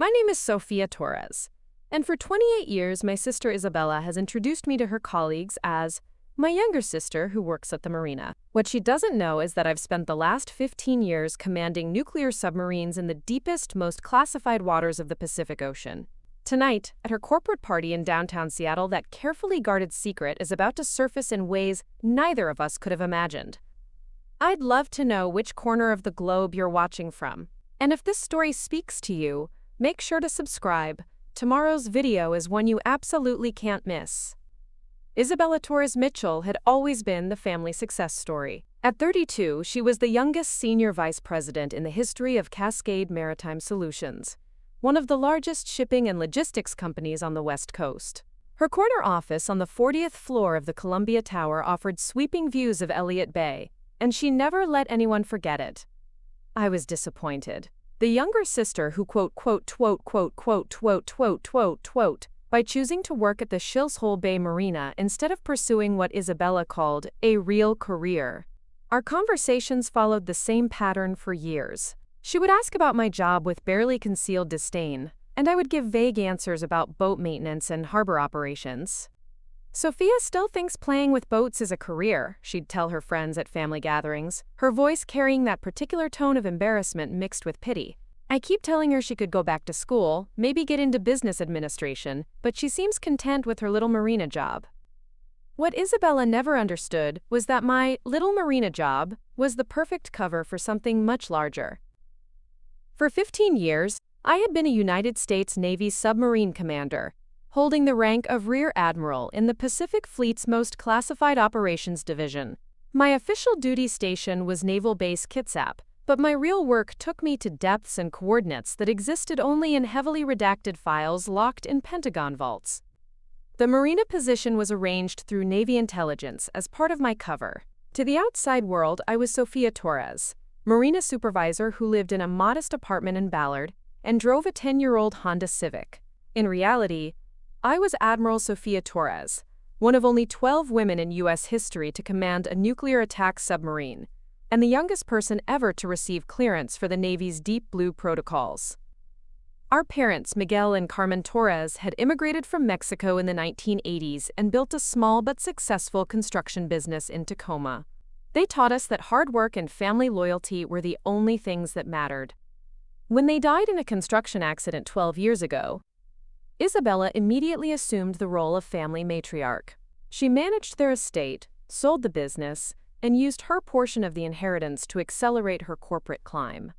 My name is Sofia Torres, and for 28 years, my sister Isabella has introduced me to her colleagues as my younger sister who works at the marina. What she doesn't know is that I've spent the last 15 years commanding nuclear submarines in the deepest, most classified waters of the Pacific Ocean. Tonight, at her corporate party in downtown Seattle, that carefully guarded secret is about to surface in ways neither of us could have imagined. I'd love to know which corner of the globe you're watching from. And if this story speaks to you, make sure to subscribe. Tomorrow's video is one you absolutely can't miss. Isabella Torres Mitchell had always been the family success story. At 32, she was the youngest senior vice president in the history of Cascade Maritime Solutions, one of the largest shipping and logistics companies on the West Coast. Her corner office on the 40th floor of the Columbia Tower offered sweeping views of Elliott Bay, and she never let anyone forget it. I was disappointed. The younger sister who by choosing to work at the Shilshole Bay Marina instead of pursuing what Isabella called a real career. Our conversations followed the same pattern for years. She would ask about my job with barely concealed disdain, and I would give vague answers about boat maintenance and harbor operations. Sophia still thinks playing with boats is a career, she'd tell her friends at family gatherings, her voice carrying that particular tone of embarrassment mixed with pity. I keep telling her she could go back to school, maybe get into business administration, but she seems content with her little marina job. What Isabella never understood was that my little marina job was the perfect cover for something much larger. For 15 years, I had been a United States Navy submarine commander, holding the rank of Rear Admiral in the Pacific Fleet's most classified operations division. My official duty station was Naval Base Kitsap, but my real work took me to depths and coordinates that existed only in heavily redacted files locked in Pentagon vaults. The marina position was arranged through Navy intelligence as part of my cover. To the outside world, I was Sofia Torres, marina supervisor who lived in a modest apartment in Ballard and drove a 10-year-old Honda Civic. In reality, I was Admiral Sofia Torres, one of only 12 women in U.S. history to command a nuclear attack submarine, and the youngest person ever to receive clearance for the Navy's Deep Blue protocols. Our parents, Miguel and Carmen Torres, had immigrated from Mexico in the 1980s and built a small but successful construction business in Tacoma. They taught us that hard work and family loyalty were the only things that mattered. When they died in a construction accident 12 years ago, Isabella immediately assumed the role of family matriarch. She managed their estate, sold the business, and used her portion of the inheritance to accelerate her corporate climb.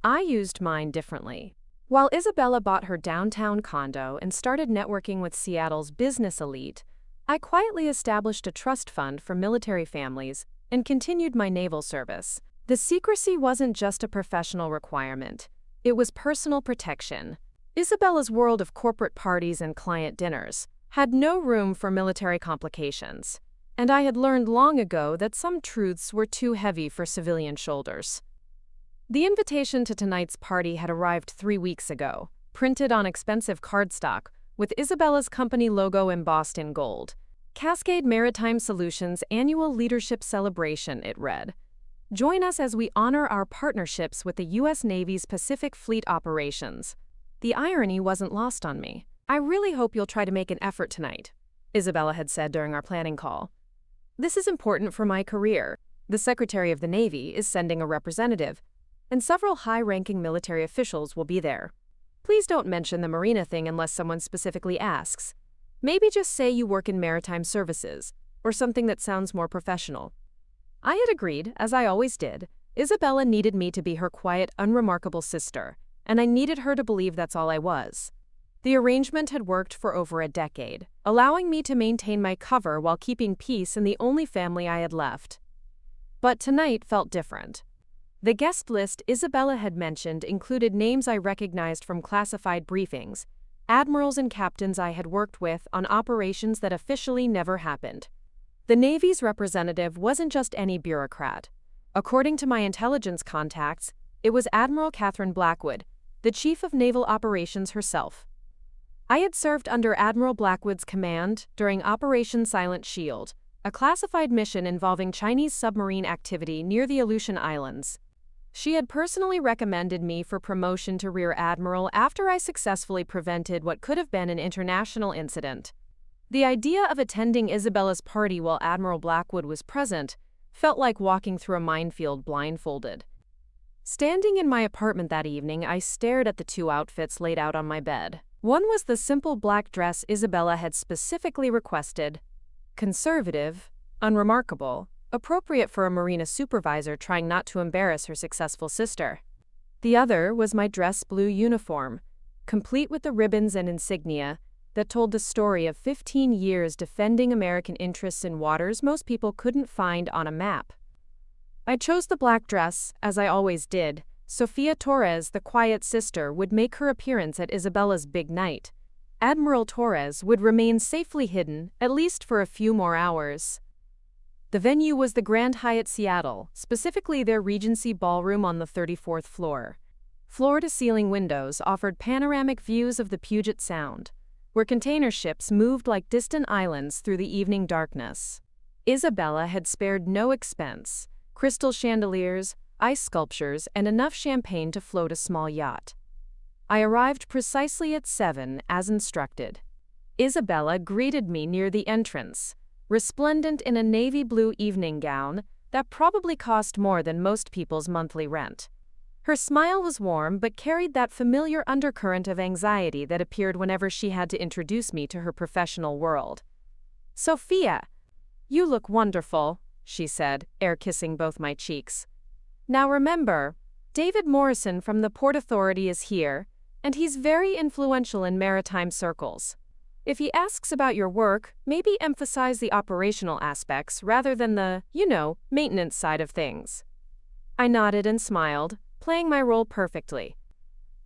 I used mine differently. While Isabella bought her downtown condo and started networking with Seattle's business elite, I quietly established a trust fund for military families and continued my naval service. The secrecy wasn't just a professional requirement, it was personal protection. Isabella's world of corporate parties and client dinners had no room for military complications, and I had learned long ago that some truths were too heavy for civilian shoulders. The invitation to tonight's party had arrived 3 weeks ago, printed on expensive cardstock, with Isabella's company logo embossed in gold. Cascade Maritime Solutions Annual Leadership Celebration, it read. Join us as we honor our partnerships with the U.S. Navy's Pacific Fleet operations. The irony wasn't lost on me. I really hope you'll try to make an effort tonight, Isabella had said during our planning call. This is important for my career. The Secretary of the Navy is sending a representative, and several high-ranking military officials will be there. Please don't mention the marina thing unless someone specifically asks. Maybe just say you work in maritime services, or something that sounds more professional. I had agreed, as I always did. Isabella needed me to be her quiet, unremarkable sister, and I needed her to believe that's all I was. The arrangement had worked for over a decade, allowing me to maintain my cover while keeping peace in the only family I had left. But tonight felt different. The guest list Isabella had mentioned included names I recognized from classified briefings, admirals and captains I had worked with on operations that officially never happened. The Navy's representative wasn't just any bureaucrat. According to my intelligence contacts, it was Admiral Catherine Blackwood, the Chief of Naval Operations herself. I had served under Admiral Blackwood's command during Operation Silent Shield, a classified mission involving Chinese submarine activity near the Aleutian Islands. She had personally recommended me for promotion to Rear Admiral after I successfully prevented what could have been an international incident. The idea of attending Isabella's party while Admiral Blackwood was present felt like walking through a minefield blindfolded. Standing in my apartment that evening, I stared at the two outfits laid out on my bed. One was the simple black dress Isabella had specifically requested. Conservative, unremarkable, appropriate for a marina supervisor trying not to embarrass her successful sister. The other was my dress blue uniform, complete with the ribbons and insignia that told the story of 15 years defending American interests in waters most people couldn't find on a map. I chose the black dress, as I always did. Sophia Torres, the quiet sister, would make her appearance at Isabella's big night. Admiral Torres would remain safely hidden, at least for a few more hours. The venue was the Grand Hyatt Seattle, specifically their Regency Ballroom on the 34th floor. Floor-to-ceiling windows offered panoramic views of the Puget Sound, where container ships moved like distant islands through the evening darkness. Isabella had spared no expense: crystal chandeliers, ice sculptures, and enough champagne to float a small yacht. I arrived precisely at 7, as instructed. Isabella greeted me near the entrance, resplendent in a navy blue evening gown that probably cost more than most people's monthly rent. Her smile was warm but carried that familiar undercurrent of anxiety that appeared whenever she had to introduce me to her professional world. "Sophia, you look wonderful," she said, air-kissing both my cheeks. "Now remember, David Morrison from the Port Authority is here, and he's very influential in maritime circles. If he asks about your work, maybe emphasize the operational aspects rather than the, maintenance side of things." I nodded and smiled, playing my role perfectly.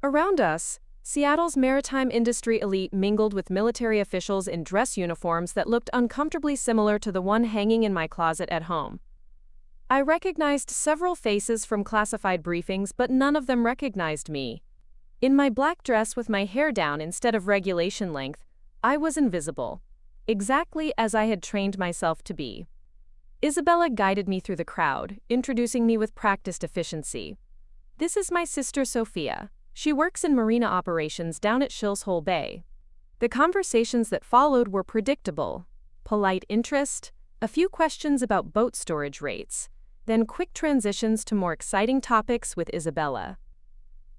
Around us, Seattle's maritime industry elite mingled with military officials in dress uniforms that looked uncomfortably similar to the one hanging in my closet at home. I recognized several faces from classified briefings, but none of them recognized me. In my black dress with my hair down instead of regulation length, I was invisible, exactly as I had trained myself to be. Isabella guided me through the crowd, introducing me with practiced efficiency. "This is my sister Sophia. She works in marina operations down at Shills Hole Bay." The conversations that followed were predictable: polite interest, a few questions about boat storage rates, then quick transitions to more exciting topics with Isabella.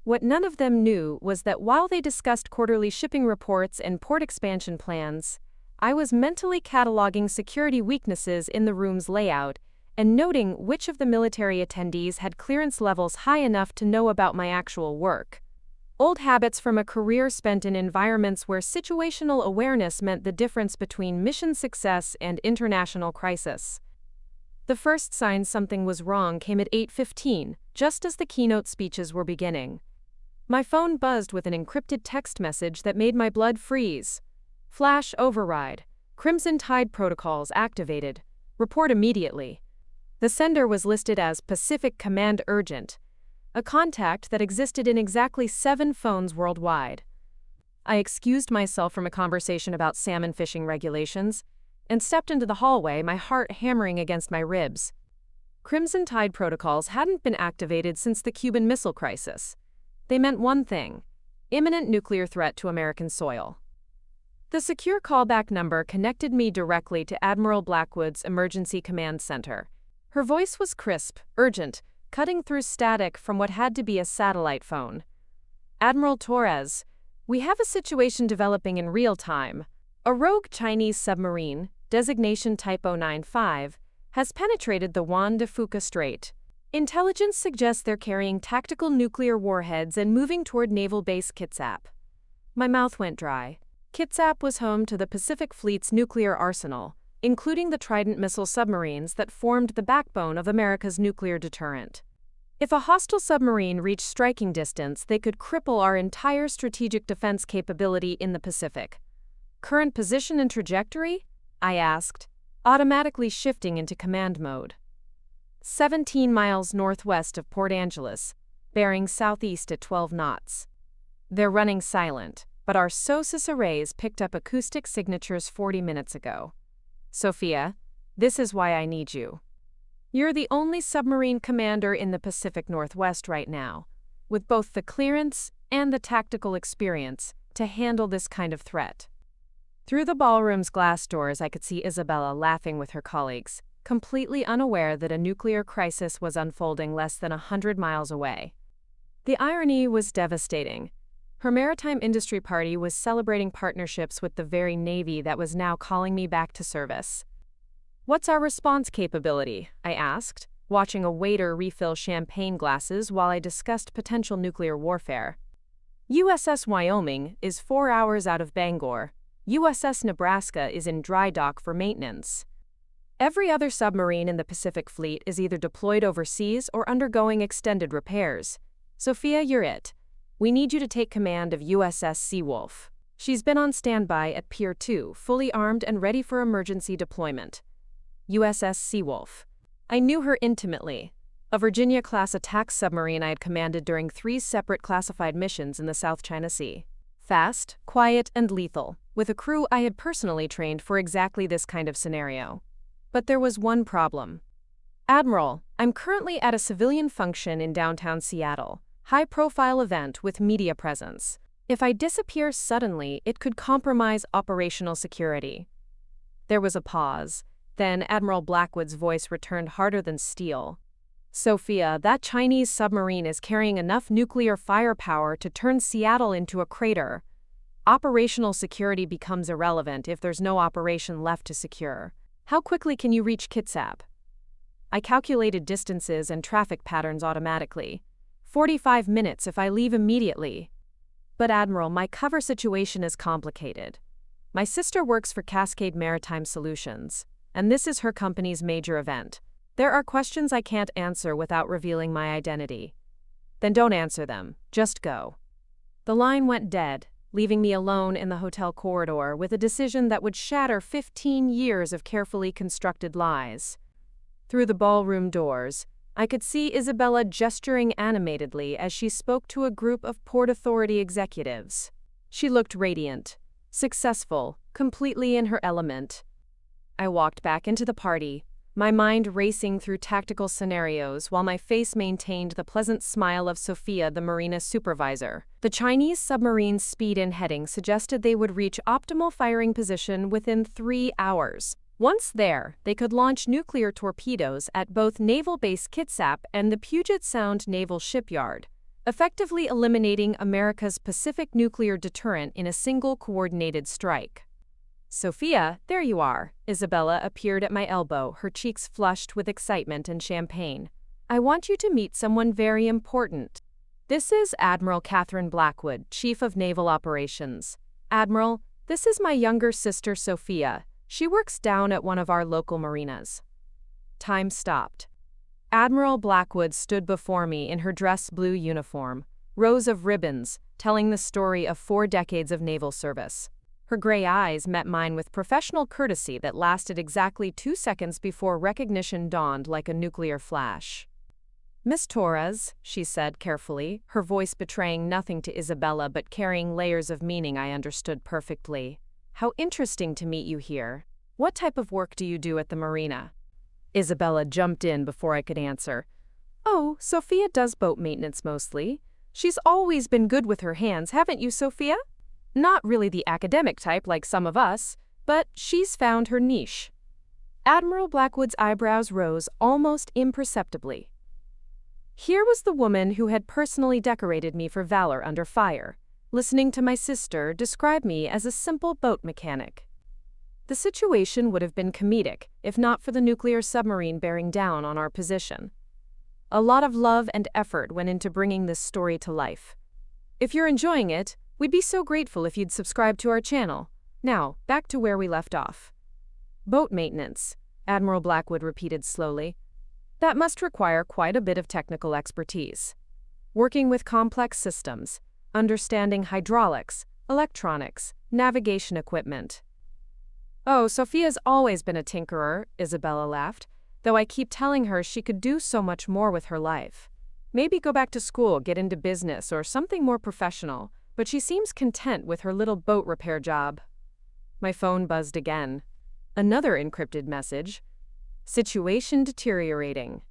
What none of them knew was that while they discussed quarterly shipping reports and port expansion plans, I was mentally cataloging security weaknesses in the room's layout and noting which of the military attendees had clearance levels high enough to know about my actual work. Old habits from a career spent in environments where situational awareness meant the difference between mission success and international crisis. The first sign something was wrong came at 8:15, just as the keynote speeches were beginning. My phone buzzed with an encrypted text message that made my blood freeze. "Flash override. Crimson Tide protocols activated. Report immediately." The sender was listed as Pacific Command Urgent, a contact that existed in exactly 7 phones worldwide. I excused myself from a conversation about salmon fishing regulations and stepped into the hallway, my heart hammering against my ribs. Crimson Tide protocols hadn't been activated since the Cuban Missile Crisis. They meant one thing: imminent nuclear threat to American soil. The secure callback number connected me directly to Admiral Blackwood's Emergency Command Center. Her voice was crisp, urgent, cutting through static from what had to be a satellite phone. "Admiral Torres, we have a situation developing in real time. A rogue Chinese submarine, designation Type 095, has penetrated the Juan de Fuca Strait. Intelligence suggests they're carrying tactical nuclear warheads and moving toward Naval Base Kitsap." My mouth went dry. Kitsap was home to the Pacific Fleet's nuclear arsenal, including the Trident missile submarines that formed the backbone of America's nuclear deterrent. If a hostile submarine reached striking distance, they could cripple our entire strategic defense capability in the Pacific. "Current position and trajectory?" I asked, automatically shifting into command mode. 17 miles northwest of Port Angeles, bearing southeast at 12 knots. They're running silent, but our SOSUS arrays picked up acoustic signatures 40 minutes ago. "Sophia, this is why I need you." You're the only submarine commander in the Pacific Northwest right now, with both the clearance and the tactical experience to handle this kind of threat. Through the ballroom's glass doors, I could see Isabella laughing with her colleagues, completely unaware that a nuclear crisis was unfolding less than 100 miles away. The irony was devastating. Her maritime industry party was celebrating partnerships with the very Navy that was now calling me back to service. "What's our response capability?" I asked, watching a waiter refill champagne glasses while I discussed potential nuclear warfare. "USS Wyoming is 4 hours out of Bangor. USS Nebraska is in dry dock for maintenance. Every other submarine in the Pacific Fleet is either deployed overseas or undergoing extended repairs. Sophia, you're it. We need you to take command of USS Seawolf. She's been on standby at Pier 2, fully armed and ready for emergency deployment." USS Seawolf. I knew her intimately. A Virginia-class attack submarine I had commanded during 3 separate classified missions in the South China Sea. Fast, quiet, and lethal, with a crew I had personally trained for exactly this kind of scenario. But there was one problem. "Admiral, I'm currently at a civilian function in downtown Seattle, high-profile event with media presence. If I disappear suddenly, it could compromise operational security." There was a pause. Then Admiral Blackwood's voice returned harder than steel. "Sophia, that Chinese submarine is carrying enough nuclear firepower to turn Seattle into a crater. Operational security becomes irrelevant if there's no operation left to secure. How quickly can you reach Kitsap?" I calculated distances and traffic patterns automatically. 45 minutes if I leave immediately. "But Admiral, my cover situation is complicated. My sister works for Cascade Maritime Solutions, and this is her company's major event. There are questions I can't answer without revealing my identity." "Then don't answer them. Just go." The line went dead, leaving me alone in the hotel corridor with a decision that would shatter 15 years of carefully constructed lies. Through the ballroom doors, I could see Isabella gesturing animatedly as she spoke to a group of Port Authority executives. She looked radiant, successful, completely in her element. I walked back into the party, my mind racing through tactical scenarios while my face maintained the pleasant smile of Sophia, the marina supervisor. The Chinese submarine's speed and heading suggested they would reach optimal firing position within 3 hours. Once there, they could launch nuclear torpedoes at both Naval Base Kitsap and the Puget Sound Naval Shipyard, effectively eliminating America's Pacific nuclear deterrent in a single coordinated strike. "Sophia, there you are." Isabella appeared at my elbow, her cheeks flushed with excitement and champagne. "I want you to meet someone very important. This is Admiral Catherine Blackwood, Chief of Naval Operations. Admiral, this is my younger sister Sophia. She works down at one of our local marinas." Time stopped. Admiral Blackwood stood before me in her dress blue uniform, rows of ribbons, telling the story of 4 decades of naval service. Her gray eyes met mine with professional courtesy that lasted exactly 2 seconds before recognition dawned like a nuclear flash. "Miss Torres," she said carefully, her voice betraying nothing to Isabella but carrying layers of meaning I understood perfectly. "How interesting to meet you here. What type of work do you do at the marina?" Isabella jumped in before I could answer. "Oh, Sophia does boat maintenance mostly. She's always been good with her hands, haven't you, Sophia? Not really the academic type like some of us, but she's found her niche." Admiral Blackwood's eyebrows rose almost imperceptibly. Here was the woman who had personally decorated me for valor under fire, listening to my sister describe me as a simple boat mechanic. The situation would have been comedic if not for the nuclear submarine bearing down on our position. A lot of love and effort went into bringing this story to life. If you're enjoying it, we'd be so grateful if you'd subscribe to our channel. Now, back to where we left off. "Boat maintenance," Admiral Blackwood repeated slowly. "That must require quite a bit of technical expertise. Working with complex systems, understanding hydraulics, electronics, navigation equipment." "Oh, Sophia's always been a tinkerer," Isabella laughed, "though I keep telling her she could do so much more with her life. Maybe go back to school, get into business, or something more professional, but she seems content with her little boat repair job." My phone buzzed again. Another encrypted message. Situation deteriorating.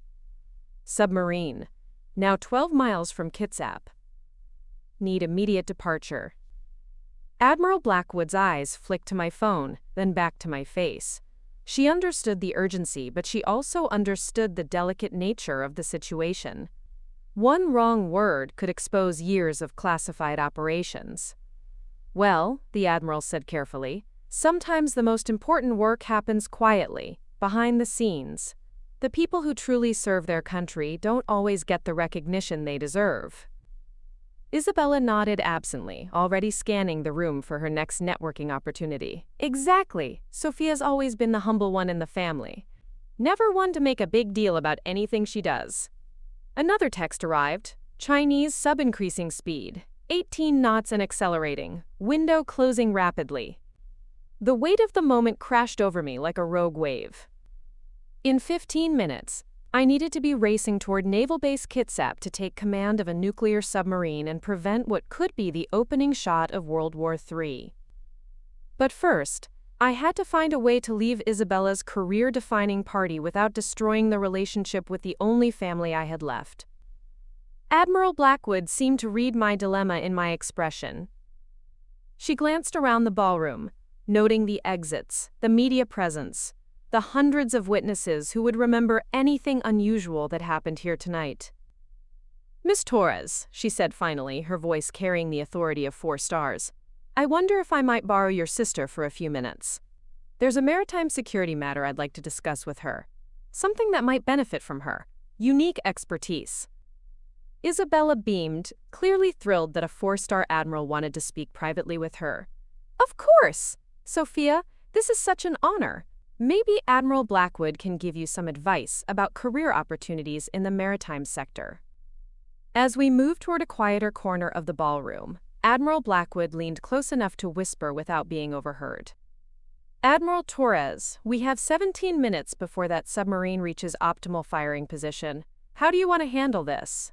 Submarine. Now 12 miles from Kitsap. Need immediate departure. Admiral Blackwood's eyes flicked to my phone, then back to my face. She understood the urgency, but she also understood the delicate nature of the situation. One wrong word could expose years of classified operations. Well, the Admiral said carefully, sometimes the most important work happens quietly, behind the scenes. The people who truly serve their country don't always get the recognition they deserve. Isabella nodded absently, already scanning the room for her next networking opportunity. Exactly. Sophia's always been the humble one in the family. Never one to make a big deal about anything she does. Another text arrived. Chinese sub increasing speed. 18 knots and accelerating. Window closing rapidly. The weight of the moment crashed over me like a rogue wave. In 15 minutes, I needed to be racing toward Naval Base Kitsap to take command of a nuclear submarine and prevent what could be the opening shot of World War III. But first, I had to find a way to leave Isabella's career-defining party without destroying the relationship with the only family I had left. Admiral Blackwood seemed to read my dilemma in my expression. She glanced around the ballroom, noting the exits, the media presence, the hundreds of witnesses who would remember anything unusual that happened here tonight. Miss Torres, she said finally, her voice carrying the authority of 4 stars, I wonder if I might borrow your sister for a few minutes. There's a maritime security matter I'd like to discuss with her. Something that might benefit from her. Unique expertise. Isabella beamed, clearly thrilled that a 4-star admiral wanted to speak privately with her. Of course! Sophia, this is such an honor. Maybe Admiral Blackwood can give you some advice about career opportunities in the maritime sector. As we moved toward a quieter corner of the ballroom, Admiral Blackwood leaned close enough to whisper without being overheard. Admiral Torres, we have 17 minutes before that submarine reaches optimal firing position. How do you want to handle this?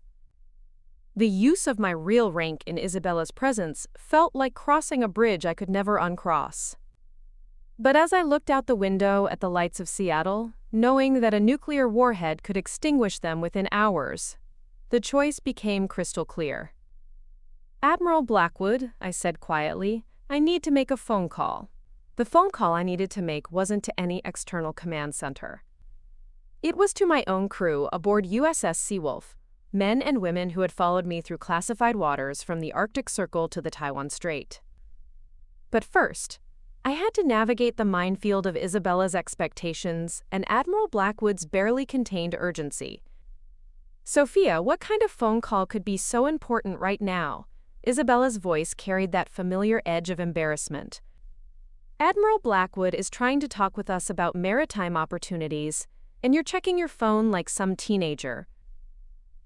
The use of my real rank in Isabella's presence felt like crossing a bridge I could never uncross. But as I looked out the window at the lights of Seattle, knowing that a nuclear warhead could extinguish them within hours, the choice became crystal clear. Admiral Blackwood, I said quietly, I need to make a phone call. The phone call I needed to make wasn't to any external command center. It was to my own crew aboard USS Seawolf, men and women who had followed me through classified waters from the Arctic Circle to the Taiwan Strait. But first, I had to navigate the minefield of Isabella's expectations and Admiral Blackwood's barely contained urgency. Sophia, what kind of phone call could be so important right now? Isabella's voice carried that familiar edge of embarrassment. Admiral Blackwood is trying to talk with us about maritime opportunities, and you're checking your phone like some teenager.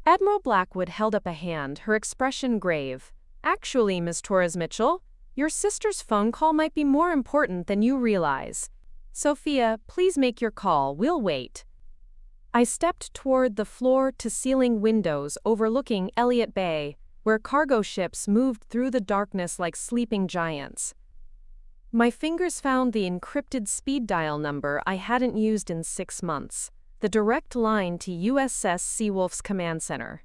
Admiral Blackwood held up a hand, her expression grave. Actually, Miss Torres Mitchell, your sister's phone call might be more important than you realize. Sophia, please make your call. We'll wait. I stepped toward the floor-to-ceiling windows overlooking Elliott Bay, where cargo ships moved through the darkness like sleeping giants. My fingers found the encrypted speed dial number I hadn't used in 6 months, the direct line to USS Seawolf's command center.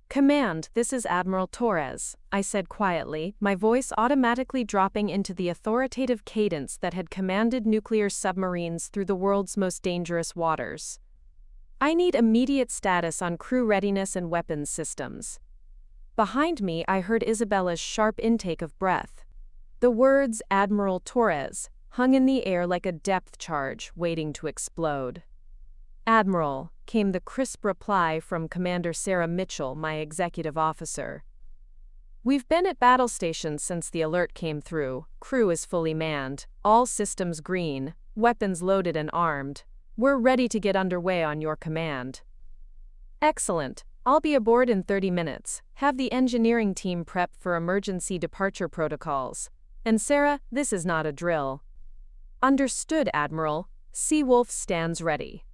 Command, this is Admiral Torres, I said quietly, my voice automatically dropping into the authoritative cadence that had commanded nuclear submarines through the world's most dangerous waters. I need immediate status on crew readiness and weapons systems. Behind me, I heard Isabella's sharp intake of breath. The words Admiral Torres hung in the air like a depth charge waiting to explode. Admiral, came the crisp reply from Commander Sarah Mitchell, my executive officer. We've been at battle stations since the alert came through. Crew is fully manned, all systems green, weapons loaded and armed. We're ready to get underway on your command. Excellent. I'll be aboard in 30 minutes. Have the engineering team prep for emergency departure protocols. And Sarah, this is not a drill. Understood, Admiral. Seawolf stands ready.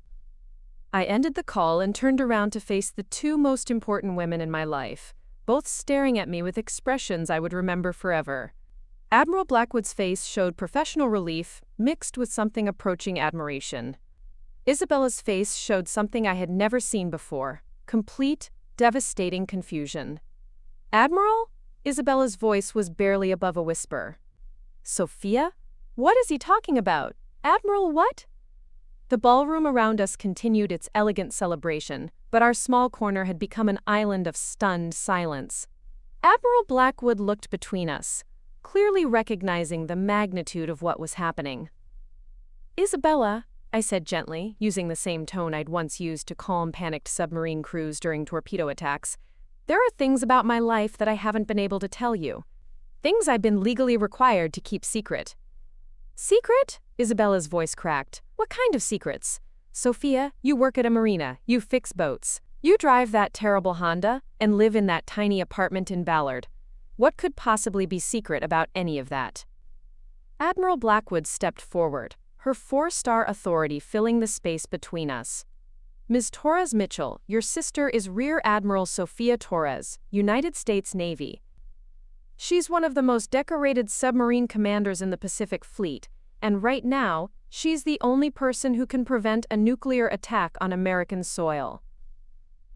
I ended the call and turned around to face the 2 most important women in my life, both staring at me with expressions I would remember forever. Admiral Blackwood's face showed professional relief, mixed with something approaching admiration. Isabella's face showed something I had never seen before: complete, devastating confusion. "Admiral?" Isabella's voice was barely above a whisper. "Sophia? What is he talking about? Admiral what?" The ballroom around us continued its elegant celebration, but our small corner had become an island of stunned silence. Admiral Blackwood looked between us, clearly recognizing the magnitude of what was happening. "Isabella," I said gently, using the same tone I'd once used to calm panicked submarine crews during torpedo attacks, "there are things about my life that I haven't been able to tell you. Things I've been legally required to keep secret." "Secret?" Isabella's voice cracked. "What kind of secrets?" "Sophia, you work at a marina, you fix boats. You drive that terrible Honda and live in that tiny apartment in Ballard. What could possibly be secret about any of that?" Admiral Blackwood stepped forward, her 4-star authority filling the space between us. "Ms. Torres Mitchell, your sister is Rear Admiral Sophia Torres, United States Navy. She's one of the most decorated submarine commanders in the Pacific Fleet, and right now, she's the only person who can prevent a nuclear attack on American soil."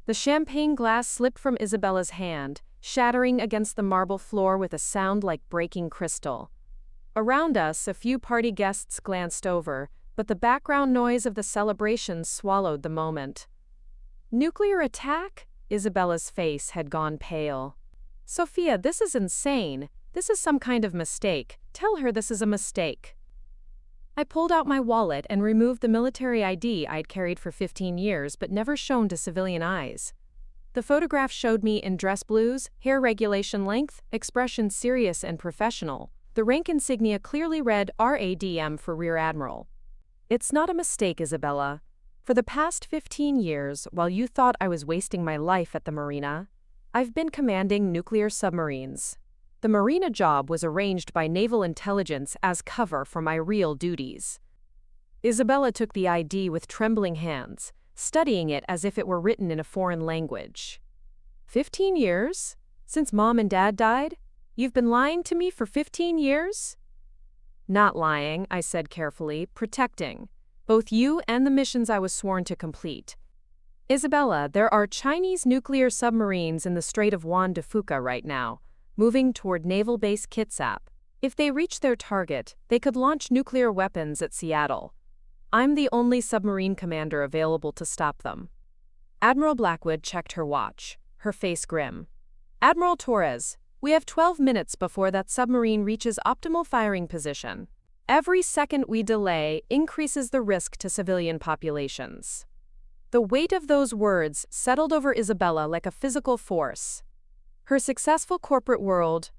The champagne glass slipped from Isabella's hand, shattering against the marble floor with a sound like breaking crystal. Around us, a few party guests glanced over, but the background noise of the celebration swallowed the moment. "Nuclear attack?" Isabella's face had gone pale. "Sophia, this is insane. This is some kind of mistake. Tell her this is a mistake." I pulled out my wallet and removed the military ID I'd carried for 15 years but never shown to civilian eyes. The photograph showed me in dress blues, hair regulation length, expression serious and professional. The rank insignia clearly read RADM for Rear Admiral. "It's not a mistake, Isabella. For the past 15 years, while you thought I was wasting my life at the marina, I've been commanding nuclear submarines. The marina job was arranged by naval intelligence as cover for my real duties." Isabella took the ID with trembling hands, studying it as if it were written in a foreign language. 15 years? Since Mom and Dad died? You've been lying to me for 15 years? "Not lying," I said carefully, "protecting. Both you and the missions I was sworn to complete. Isabella, there are Chinese nuclear submarines in the Strait of Juan de Fuca right now, moving toward Naval Base Kitsap. If they reach their target, they could launch nuclear weapons at Seattle. I'm the only submarine commander available to stop them." Admiral Blackwood checked her watch, her face grim. "Admiral Torres, we have 12 minutes before that submarine reaches optimal firing position. Every second we delay increases the risk to civilian populations." The weight of those words settled over Isabella like a physical force. Her successful corporate world,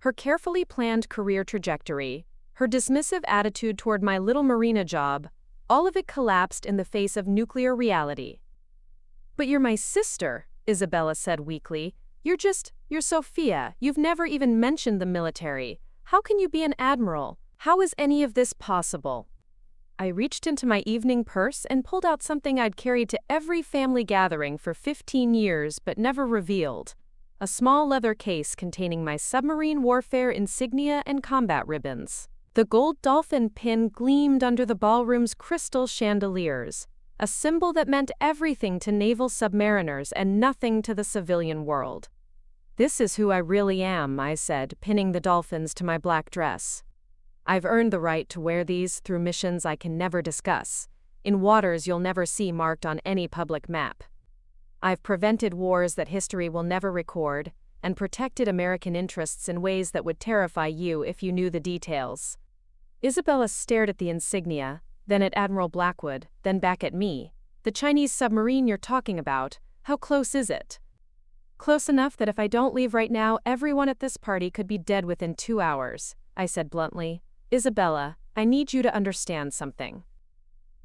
her carefully planned career trajectory, her dismissive attitude toward my little marina job, all of it collapsed in the face of nuclear reality. "But you're my sister," Isabella said weakly. You're Sophia. You've never even mentioned the military. How can you be an admiral? How is any of this possible?" I reached into my evening purse and pulled out something I'd carried to every family gathering for 15 years but never revealed: a small leather case containing my submarine warfare insignia and combat ribbons. The gold dolphin pin gleamed under the ballroom's crystal chandeliers, a symbol that meant everything to naval submariners and nothing to the civilian world. "This is who I really am," I said, pinning the dolphins to my black dress. "I've earned the right to wear these through missions I can never discuss, in waters you'll never see marked on any public map. I've prevented wars that history will never record, and protected American interests in ways that would terrify you if you knew the details." Isabella stared at the insignia, then at Admiral Blackwood, then back at me. "The Chinese submarine you're talking about, how close is it?" "Close enough that if I don't leave right now, everyone at this party could be dead within 2 hours," I said bluntly. "Isabella, I need you to understand something.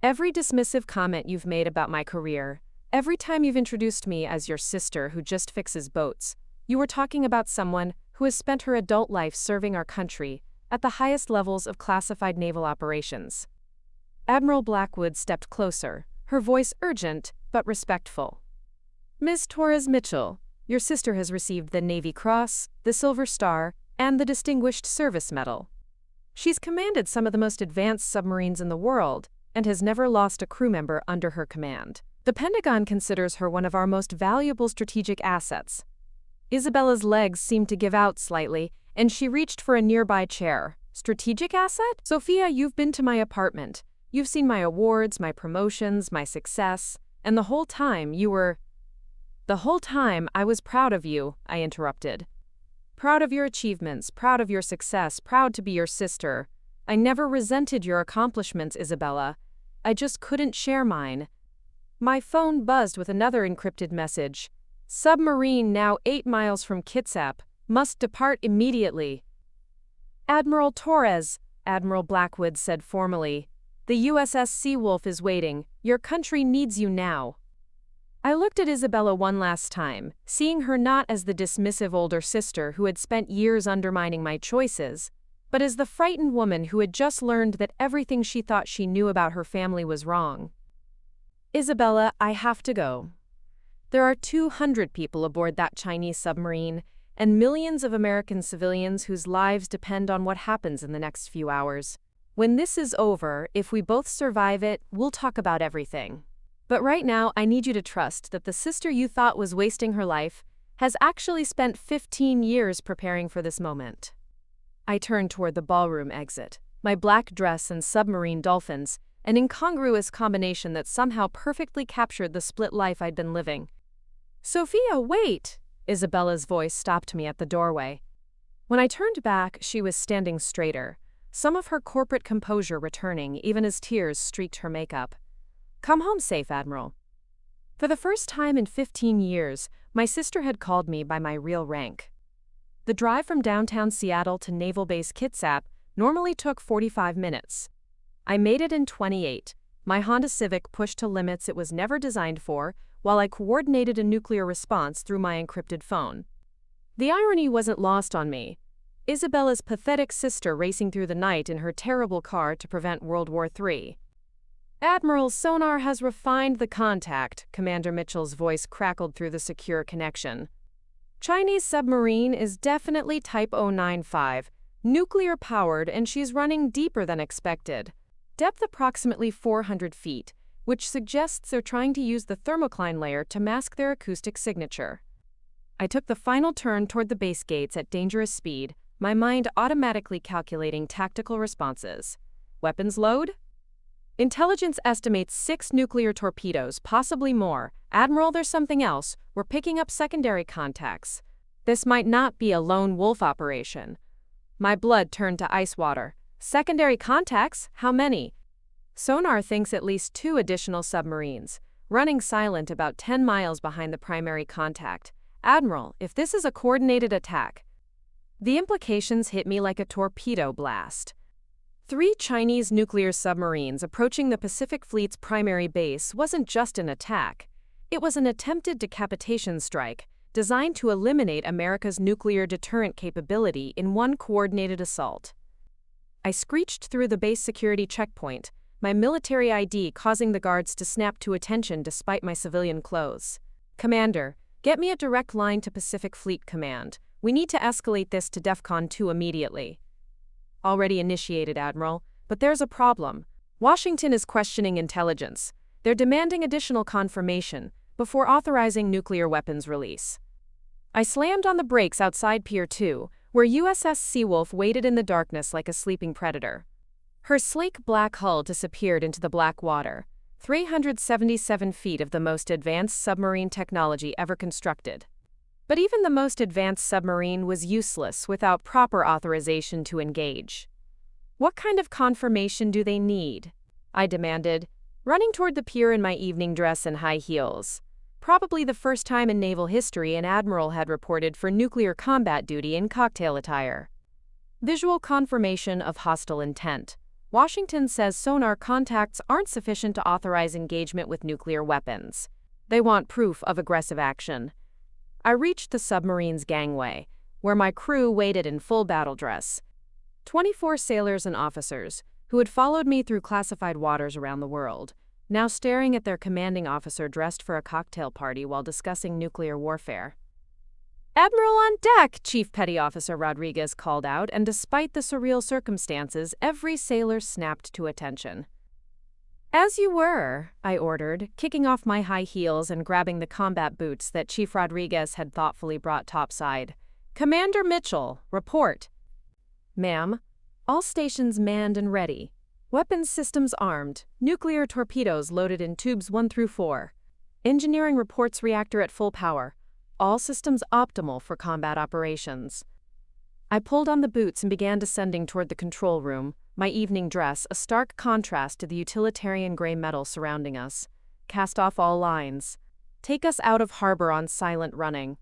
Every dismissive comment you've made about my career, every time you've introduced me as your sister who just fixes boats, you were talking about someone who has spent her adult life serving our country at the highest levels of classified naval operations." Admiral Blackwood stepped closer, her voice urgent but respectful. "Ms. Torres Mitchell, your sister has received the Navy Cross, the Silver Star, and the Distinguished Service Medal. She's commanded some of the most advanced submarines in the world, and has never lost a crew member under her command. The Pentagon considers her one of our most valuable strategic assets. Isabella's legs seemed to give out slightly, and she reached for a nearby chair. Strategic asset? Sophia, you've been to my apartment. You've seen my awards, my promotions, my success, and the whole time I was proud of you, I interrupted. Proud of your achievements, proud of your success, proud to be your sister. I never resented your accomplishments, Isabella. I just couldn't share mine. My phone buzzed with another encrypted message. Submarine now 8 miles from Kitsap. Must depart immediately. Admiral Torres, Admiral Blackwood said formally. The USS Seawolf is waiting. Your country needs you now. I looked at Isabella one last time, seeing her not as the dismissive older sister who had spent years undermining my choices, but as the frightened woman who had just learned that everything she thought she knew about her family was wrong. Isabella, I have to go. There are 200 people aboard that Chinese submarine, and millions of American civilians whose lives depend on what happens in the next few hours. When this is over, if we both survive it, we'll talk about everything. But right now, I need you to trust that the sister you thought was wasting her life has actually spent 15 years preparing for this moment. I turned toward the ballroom exit, my black dress and submarine dolphins, an incongruous combination that somehow perfectly captured the split life I'd been living. Sophia, wait! Isabella's voice stopped me at the doorway. When I turned back, she was standing straighter, some of her corporate composure returning even as tears streaked her makeup. Come home safe, Admiral. For the first time in 15 years, my sister had called me by my real rank. The drive from downtown Seattle to Naval Base Kitsap normally took 45 minutes. I made it in 28. My Honda Civic pushed to limits it was never designed for, while I coordinated a nuclear response through my encrypted phone. The irony wasn't lost on me. Isabella's pathetic sister racing through the night in her terrible car to prevent World War III. Admiral's sonar has refined the contact, Commander Mitchell's voice crackled through the secure connection. Chinese submarine is definitely Type 095, nuclear-powered, and she's running deeper than expected. Depth approximately 400 feet, which suggests they're trying to use the thermocline layer to mask their acoustic signature. I took the final turn toward the base gates at dangerous speed, my mind automatically calculating tactical responses. Weapons load? Intelligence estimates 6 nuclear torpedoes, possibly more. Admiral, there's something else. We're picking up secondary contacts. This might not be a lone wolf operation. My blood turned to ice water. Secondary contacts? How many? Sonar thinks at least 2 additional submarines, running silent about 10 miles behind the primary contact. Admiral, if this is a coordinated attack. The implications hit me like a torpedo blast. 3 Chinese nuclear submarines approaching the Pacific Fleet's primary base wasn't just an attack. It was an attempted decapitation strike, designed to eliminate America's nuclear deterrent capability in one coordinated assault. I screeched through the base security checkpoint, my military ID causing the guards to snap to attention despite my civilian clothes. Commander, get me a direct line to Pacific Fleet Command. We need to escalate this to DEFCON 2 immediately. Already initiated, Admiral, but there's a problem. Washington is questioning intelligence. They're demanding additional confirmation before authorizing nuclear weapons release. I slammed on the brakes outside Pier 2, where USS Seawolf waited in the darkness like a sleeping predator. Her sleek black hull disappeared into the black water, 377 feet of the most advanced submarine technology ever constructed. But even the most advanced submarine was useless without proper authorization to engage. What kind of confirmation do they need? I demanded, running toward the pier in my evening dress and high heels. Probably the first time in naval history an admiral had reported for nuclear combat duty in cocktail attire. Visual confirmation of hostile intent. Washington says sonar contacts aren't sufficient to authorize engagement with nuclear weapons. They want proof of aggressive action. I reached the submarine's gangway, where my crew waited in full battle dress. 24 sailors and officers, who had followed me through classified waters around the world, now staring at their commanding officer dressed for a cocktail party while discussing nuclear warfare. Admiral on deck, Chief Petty Officer Rodriguez called out, and despite the surreal circumstances, every sailor snapped to attention. As you were, I ordered, kicking off my high heels and grabbing the combat boots that Chief Rodriguez had thoughtfully brought topside. Commander Mitchell, report. Ma'am, all stations manned and ready. Weapons systems armed, nuclear torpedoes loaded in tubes 1 through 4. Engineering reports reactor at full power. All systems optimal for combat operations. I pulled on the boots and began descending toward the control room, my evening dress a stark contrast to the utilitarian gray metal surrounding us. Cast off all lines. Take us out of harbor on silent running.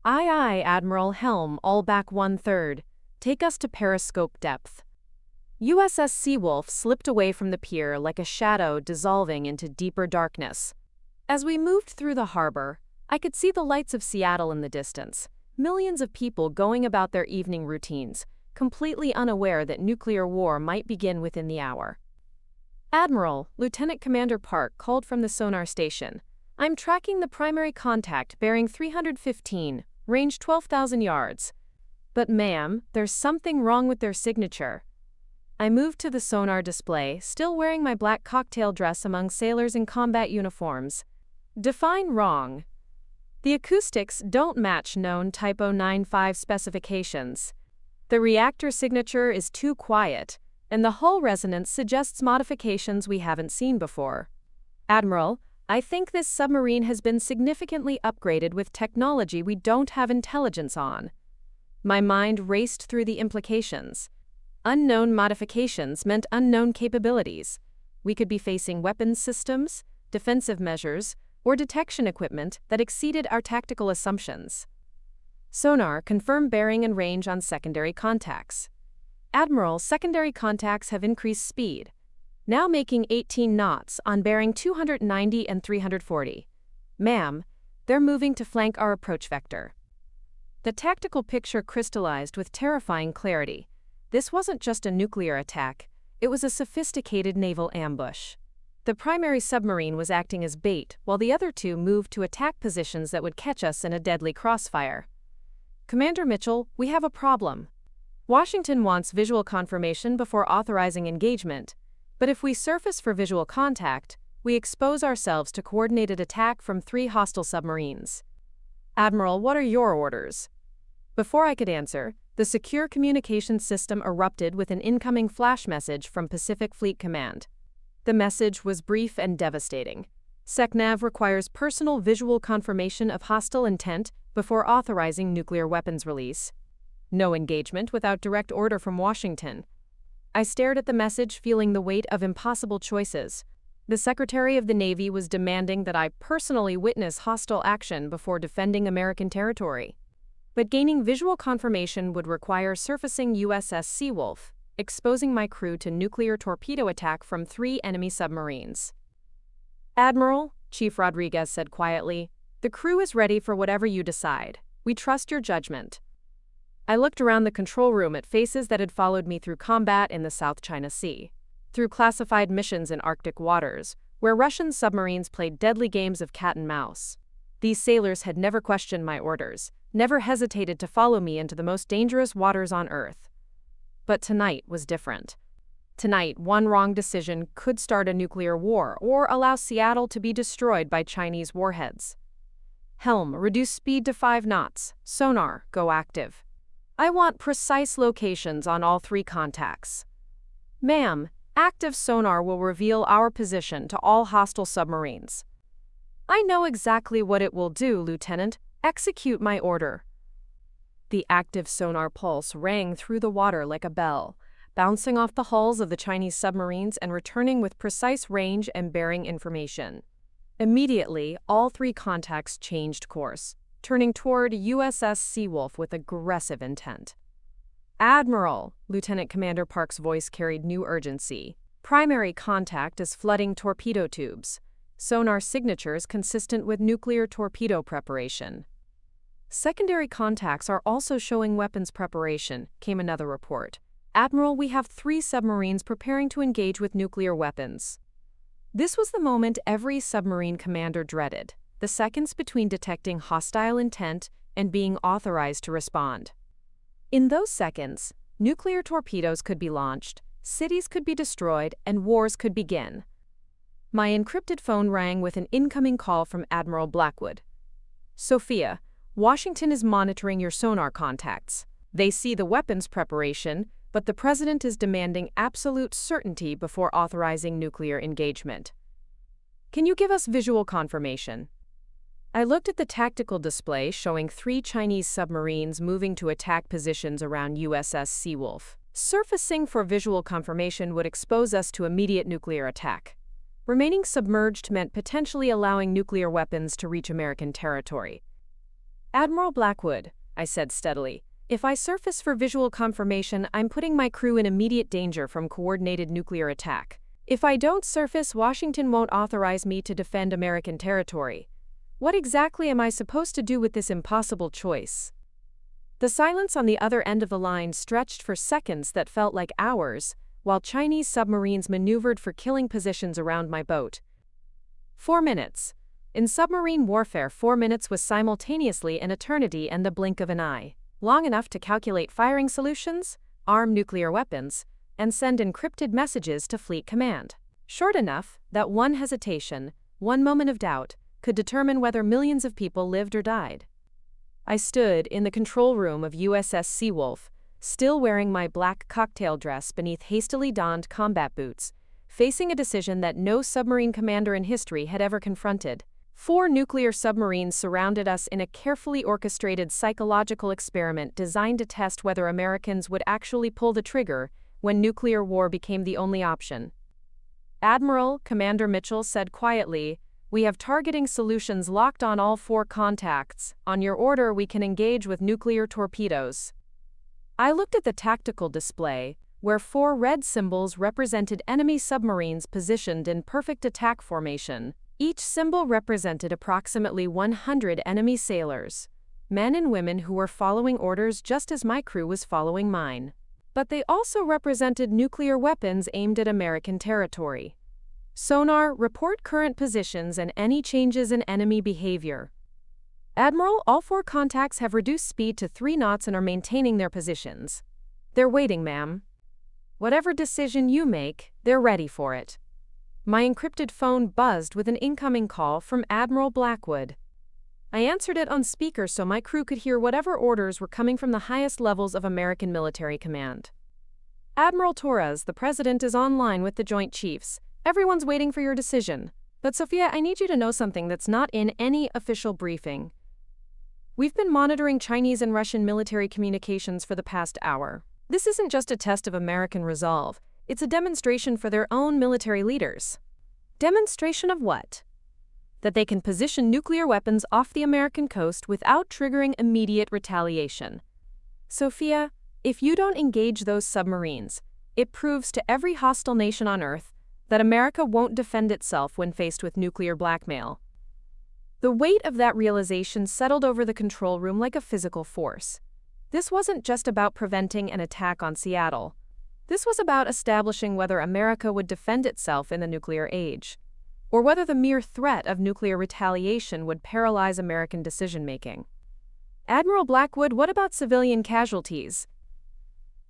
Aye aye, Admiral, helm, all back 1/3. Take us to periscope depth. USS Seawolf slipped away from the pier like a shadow dissolving into deeper darkness. As we moved through the harbor, I could see the lights of Seattle in the distance. Millions of people going about their evening routines, completely unaware that nuclear war might begin within the hour. Admiral, Lieutenant Commander Park called from the sonar station. I'm tracking the primary contact bearing 315, range 12,000 yards. But ma'am, there's something wrong with their signature. I moved to the sonar display, still wearing my black cocktail dress among sailors in combat uniforms. Define wrong. The acoustics don't match known Type 095 specifications. The reactor signature is too quiet, and the hull resonance suggests modifications we haven't seen before. Admiral, I think this submarine has been significantly upgraded with technology we don't have intelligence on. My mind raced through the implications. Unknown modifications meant unknown capabilities. We could be facing weapons systems, defensive measures, or detection equipment that exceeded our tactical assumptions. Sonar confirmed bearing and range on secondary contacts. Admiral, secondary contacts have increased speed, now making 18 knots on bearing 290 and 340. Ma'am, they're moving to flank our approach vector. The tactical picture crystallized with terrifying clarity. This wasn't just a nuclear attack, it was a sophisticated naval ambush. The primary submarine was acting as bait, while the other two moved to attack positions that would catch us in a deadly crossfire. Commander Mitchell, we have a problem. Washington wants visual confirmation before authorizing engagement, but if we surface for visual contact, we expose ourselves to coordinated attack from 3 hostile submarines. Admiral, what are your orders? Before I could answer, the secure communications system erupted with an incoming flash message from Pacific Fleet Command. The message was brief and devastating. SecNav requires personal visual confirmation of hostile intent before authorizing nuclear weapons release. No engagement without direct order from Washington. I stared at the message, feeling the weight of impossible choices. The Secretary of the Navy was demanding that I personally witness hostile action before defending American territory. But gaining visual confirmation would require surfacing USS Seawolf, exposing my crew to nuclear torpedo attack from 3 enemy submarines. Admiral, Chief Rodriguez said quietly, the crew is ready for whatever you decide. We trust your judgment. I looked around the control room at faces that had followed me through combat in the South China Sea, through classified missions in Arctic waters, where Russian submarines played deadly games of cat and mouse. These sailors had never questioned my orders, never hesitated to follow me into the most dangerous waters on Earth. But tonight was different. Tonight, one wrong decision could start a nuclear war or allow Seattle to be destroyed by Chinese warheads. Helm, reduce speed to 5 knots. Sonar, go active. I want precise locations on all 3 contacts. Ma'am, active sonar will reveal our position to all hostile submarines. I know exactly what it will do, Lieutenant. Execute my order. The active sonar pulse rang through the water like a bell, bouncing off the hulls of the Chinese submarines and returning with precise range and bearing information. Immediately, all 3 contacts changed course, turning toward USS Seawolf with aggressive intent. Admiral, Lieutenant Commander Park's voice carried new urgency. Primary contact is flooding torpedo tubes. Sonar signatures consistent with nuclear torpedo preparation. Secondary contacts are also showing weapons preparation, came another report. Admiral, we have 3 submarines preparing to engage with nuclear weapons. This was the moment every submarine commander dreaded, the seconds between detecting hostile intent and being authorized to respond. In those seconds, nuclear torpedoes could be launched, cities could be destroyed, and wars could begin. My encrypted phone rang with an incoming call from Admiral Blackwood. Sophia, Washington is monitoring your sonar contacts. They see the weapons preparation, but the president is demanding absolute certainty before authorizing nuclear engagement. Can you give us visual confirmation? I looked at the tactical display showing 3 Chinese submarines moving to attack positions around USS Seawolf. Surfacing for visual confirmation would expose us to immediate nuclear attack. Remaining submerged meant potentially allowing nuclear weapons to reach American territory. Admiral Blackwood, I said steadily, if I surface for visual confirmation, I'm putting my crew in immediate danger from coordinated nuclear attack. If I don't surface, Washington won't authorize me to defend American territory. What exactly am I supposed to do with this impossible choice? The silence on the other end of the line stretched for seconds that felt like hours, while Chinese submarines maneuvered for killing positions around my boat. 4 minutes. In submarine warfare, 4 minutes was simultaneously an eternity and the blink of an eye. Long enough to calculate firing solutions, arm nuclear weapons, and send encrypted messages to Fleet Command. Short enough that one hesitation, one moment of doubt, could determine whether millions of people lived or died. I stood in the control room of USS Seawolf, still wearing my black cocktail dress beneath hastily donned combat boots, facing a decision that no submarine commander in history had ever confronted. 4 nuclear submarines surrounded us in a carefully orchestrated psychological experiment designed to test whether Americans would actually pull the trigger when nuclear war became the only option. Admiral, Commander Mitchell said quietly, "We have targeting solutions locked on all 4 contacts. On your order, we can engage with nuclear torpedoes." I looked at the tactical display, where 4 red symbols represented enemy submarines positioned in perfect attack formation. Each symbol represented approximately 100 enemy sailors, men and women who were following orders just as my crew was following mine. But they also represented nuclear weapons aimed at American territory. Sonar, report current positions and any changes in enemy behavior. Admiral, all 4 contacts have reduced speed to 3 knots and are maintaining their positions. They're waiting, ma'am. Whatever decision you make, they're ready for it. My encrypted phone buzzed with an incoming call from Admiral Blackwood. I answered it on speaker so my crew could hear whatever orders were coming from the highest levels of American military command. Admiral Torres, the president is online with the Joint Chiefs. Everyone's waiting for your decision. But Sophia, I need you to know something that's not in any official briefing. We've been monitoring Chinese and Russian military communications for the past hour. This isn't just a test of American resolve, it's a demonstration for their own military leaders. Demonstration of what? That they can position nuclear weapons off the American coast without triggering immediate retaliation. Sophia, if you don't engage those submarines, it proves to every hostile nation on Earth that America won't defend itself when faced with nuclear blackmail. The weight of that realization settled over the control room like a physical force. This wasn't just about preventing an attack on Seattle. This was about establishing whether America would defend itself in the nuclear age, or whether the mere threat of nuclear retaliation would paralyze American decision-making. Admiral Blackwood, what about civilian casualties?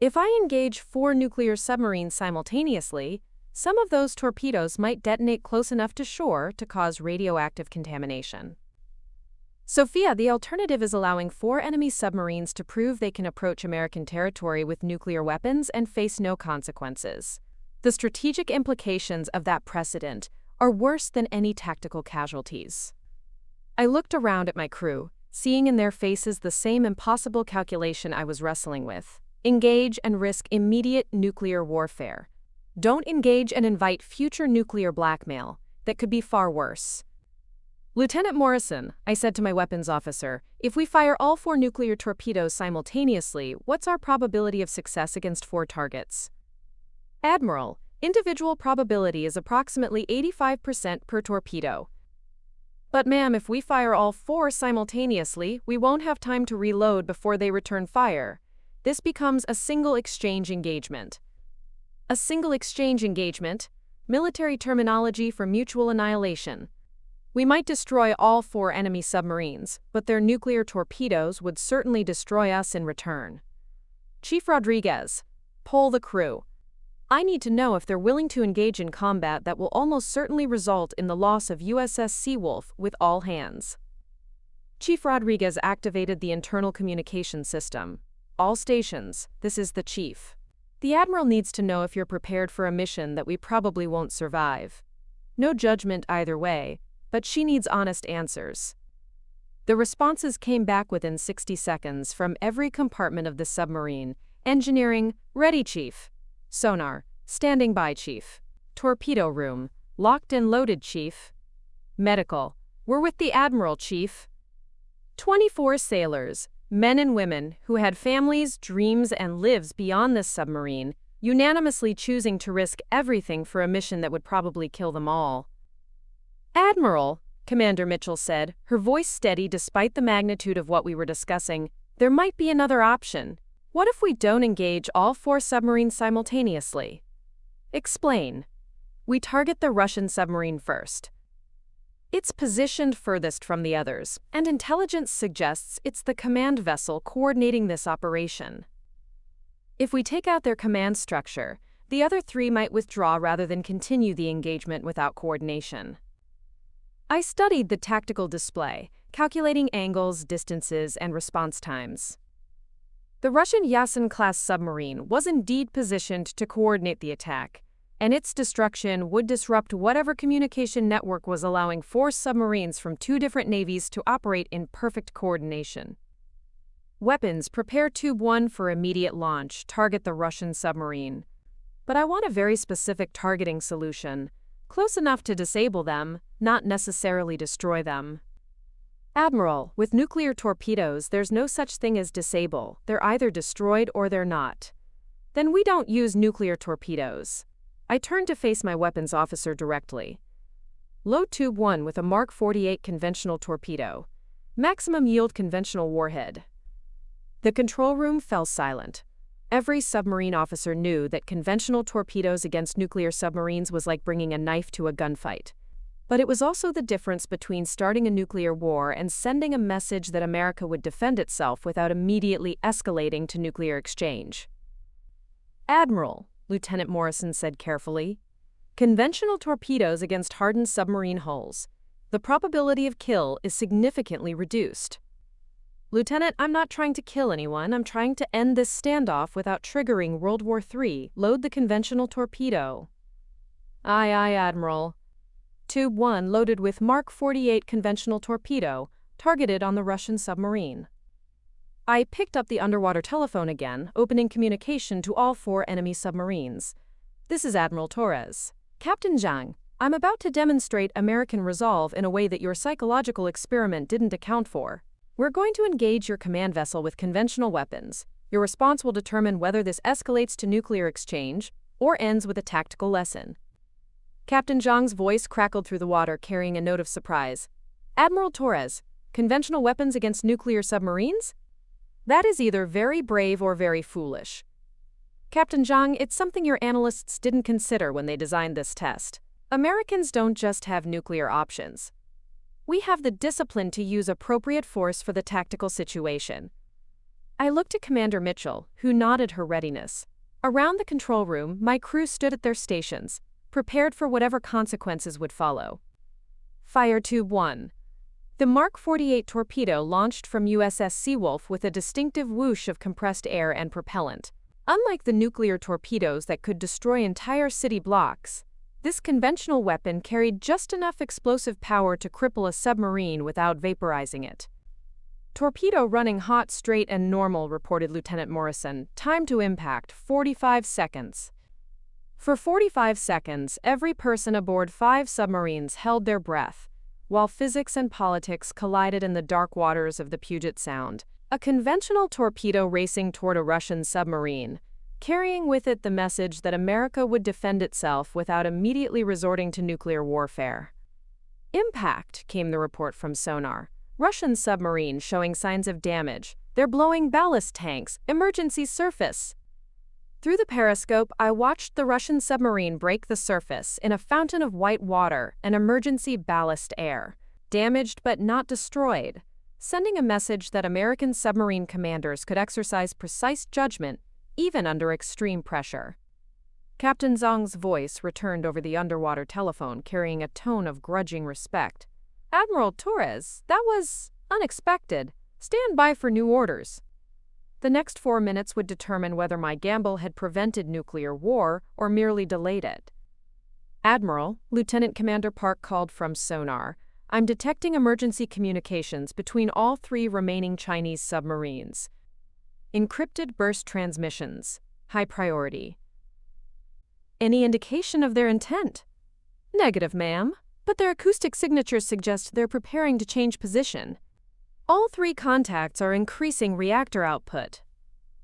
If I engage 4 nuclear submarines simultaneously, some of those torpedoes might detonate close enough to shore to cause radioactive contamination. Sophia, the alternative is allowing 4 enemy submarines to prove they can approach American territory with nuclear weapons and face no consequences. The strategic implications of that precedent are worse than any tactical casualties. I looked around at my crew, seeing in their faces the same impossible calculation I was wrestling with. Engage and risk immediate nuclear warfare. Don't engage and invite future nuclear blackmail that could be far worse. Lieutenant Morrison, I said to my weapons officer, if we fire all 4 nuclear torpedoes simultaneously, what's our probability of success against 4 targets? Admiral, individual probability is approximately 85% per torpedo. But ma'am, if we fire all 4 simultaneously, we won't have time to reload before they return fire. This becomes a single exchange engagement. A single exchange engagement, military terminology for mutual annihilation. We might destroy all 4 enemy submarines, but their nuclear torpedoes would certainly destroy us in return. Chief Rodriguez, poll the crew. I need to know if they're willing to engage in combat that will almost certainly result in the loss of USS Seawolf with all hands. Chief Rodriguez activated the internal communication system. All stations, this is the chief. The Admiral needs to know if you're prepared for a mission that we probably won't survive. No judgment either way, but she needs honest answers. The responses came back within 60 seconds from every compartment of the submarine. Engineering, ready, Chief. Sonar, standing by, Chief. Torpedo room, locked and loaded, Chief. Medical, we're with the Admiral, Chief. 24 sailors, men and women who had families, dreams, and lives beyond this submarine, unanimously choosing to risk everything for a mission that would probably kill them all. Admiral, Commander Mitchell said, her voice steady despite the magnitude of what we were discussing, there might be another option. What if we don't engage all 4 submarines simultaneously? Explain. We target the Russian submarine first. It's positioned furthest from the others, and intelligence suggests it's the command vessel coordinating this operation. If we take out their command structure, the other 3 might withdraw rather than continue the engagement without coordination. I studied the tactical display, calculating angles, distances, and response times. The Russian Yasen-class submarine was indeed positioned to coordinate the attack, and its destruction would disrupt whatever communication network was allowing 4 submarines from 2 different navies to operate in perfect coordination. Weapons, prepare Tube 1 for immediate launch, target the Russian submarine. But I want a very specific targeting solution, close enough to disable them, not necessarily destroy them. Admiral, with nuclear torpedoes, there's no such thing as disable. They're either destroyed or they're not. Then we don't use nuclear torpedoes. I turned to face my weapons officer directly. Load Tube 1 with a Mark 48 conventional torpedo. Maximum yield conventional warhead. The control room fell silent. Every submarine officer knew that conventional torpedoes against nuclear submarines was like bringing a knife to a gunfight. But it was also the difference between starting a nuclear war and sending a message that America would defend itself without immediately escalating to nuclear exchange. Admiral, Lieutenant Morrison said carefully, conventional torpedoes against hardened submarine hulls. The probability of kill is significantly reduced. Lieutenant, I'm not trying to kill anyone. I'm trying to end this standoff without triggering World War III. Load the conventional torpedo. Aye, aye, Admiral. Tube 1 loaded with Mark 48 conventional torpedo, targeted on the Russian submarine. I picked up the underwater telephone again, opening communication to all 4 enemy submarines. This is Admiral Torres. Captain Zhang, I'm about to demonstrate American resolve in a way that your psychological experiment didn't account for. We're going to engage your command vessel with conventional weapons. Your response will determine whether this escalates to nuclear exchange or ends with a tactical lesson. Captain Zhang's voice crackled through the water, carrying a note of surprise. Admiral Torres, conventional weapons against nuclear submarines? That is either very brave or very foolish. Captain Zhang, it's something your analysts didn't consider when they designed this test. Americans don't just have nuclear options. We have the discipline to use appropriate force for the tactical situation. I looked at Commander Mitchell, who nodded her readiness. Around the control room, my crew stood at their stations, prepared for whatever consequences would follow. Fire Tube 1. The Mark 48 torpedo launched from USS Seawolf with a distinctive whoosh of compressed air and propellant. Unlike the nuclear torpedoes that could destroy entire city blocks, this conventional weapon carried just enough explosive power to cripple a submarine without vaporizing it. Torpedo running hot, straight, and normal, reported Lieutenant Morrison. Time to impact, 45 seconds. For 45 seconds, every person aboard 5 submarines held their breath, while physics and politics collided in the dark waters of the Puget Sound. A conventional torpedo racing toward a Russian submarine, carrying with it the message that America would defend itself without immediately resorting to nuclear warfare. Impact, came the report from sonar. Russian submarine showing signs of damage. They're blowing ballast tanks. Emergency surface. Through the periscope, I watched the Russian submarine break the surface in a fountain of white water and emergency ballast air. Damaged but not destroyed, sending a message that American submarine commanders could exercise precise judgment even under extreme pressure. Captain Zhang's voice returned over the underwater telephone, carrying a tone of grudging respect. Admiral Torres, that was unexpected. Stand by for new orders. The next 4 minutes would determine whether my gamble had prevented nuclear war or merely delayed it. Admiral, Lieutenant Commander Park called from sonar. I'm detecting emergency communications between all 3 remaining Chinese submarines. Encrypted burst transmissions. High priority. Any indication of their intent? Negative, ma'am, but their acoustic signatures suggest they're preparing to change position. All 3 contacts are increasing reactor output.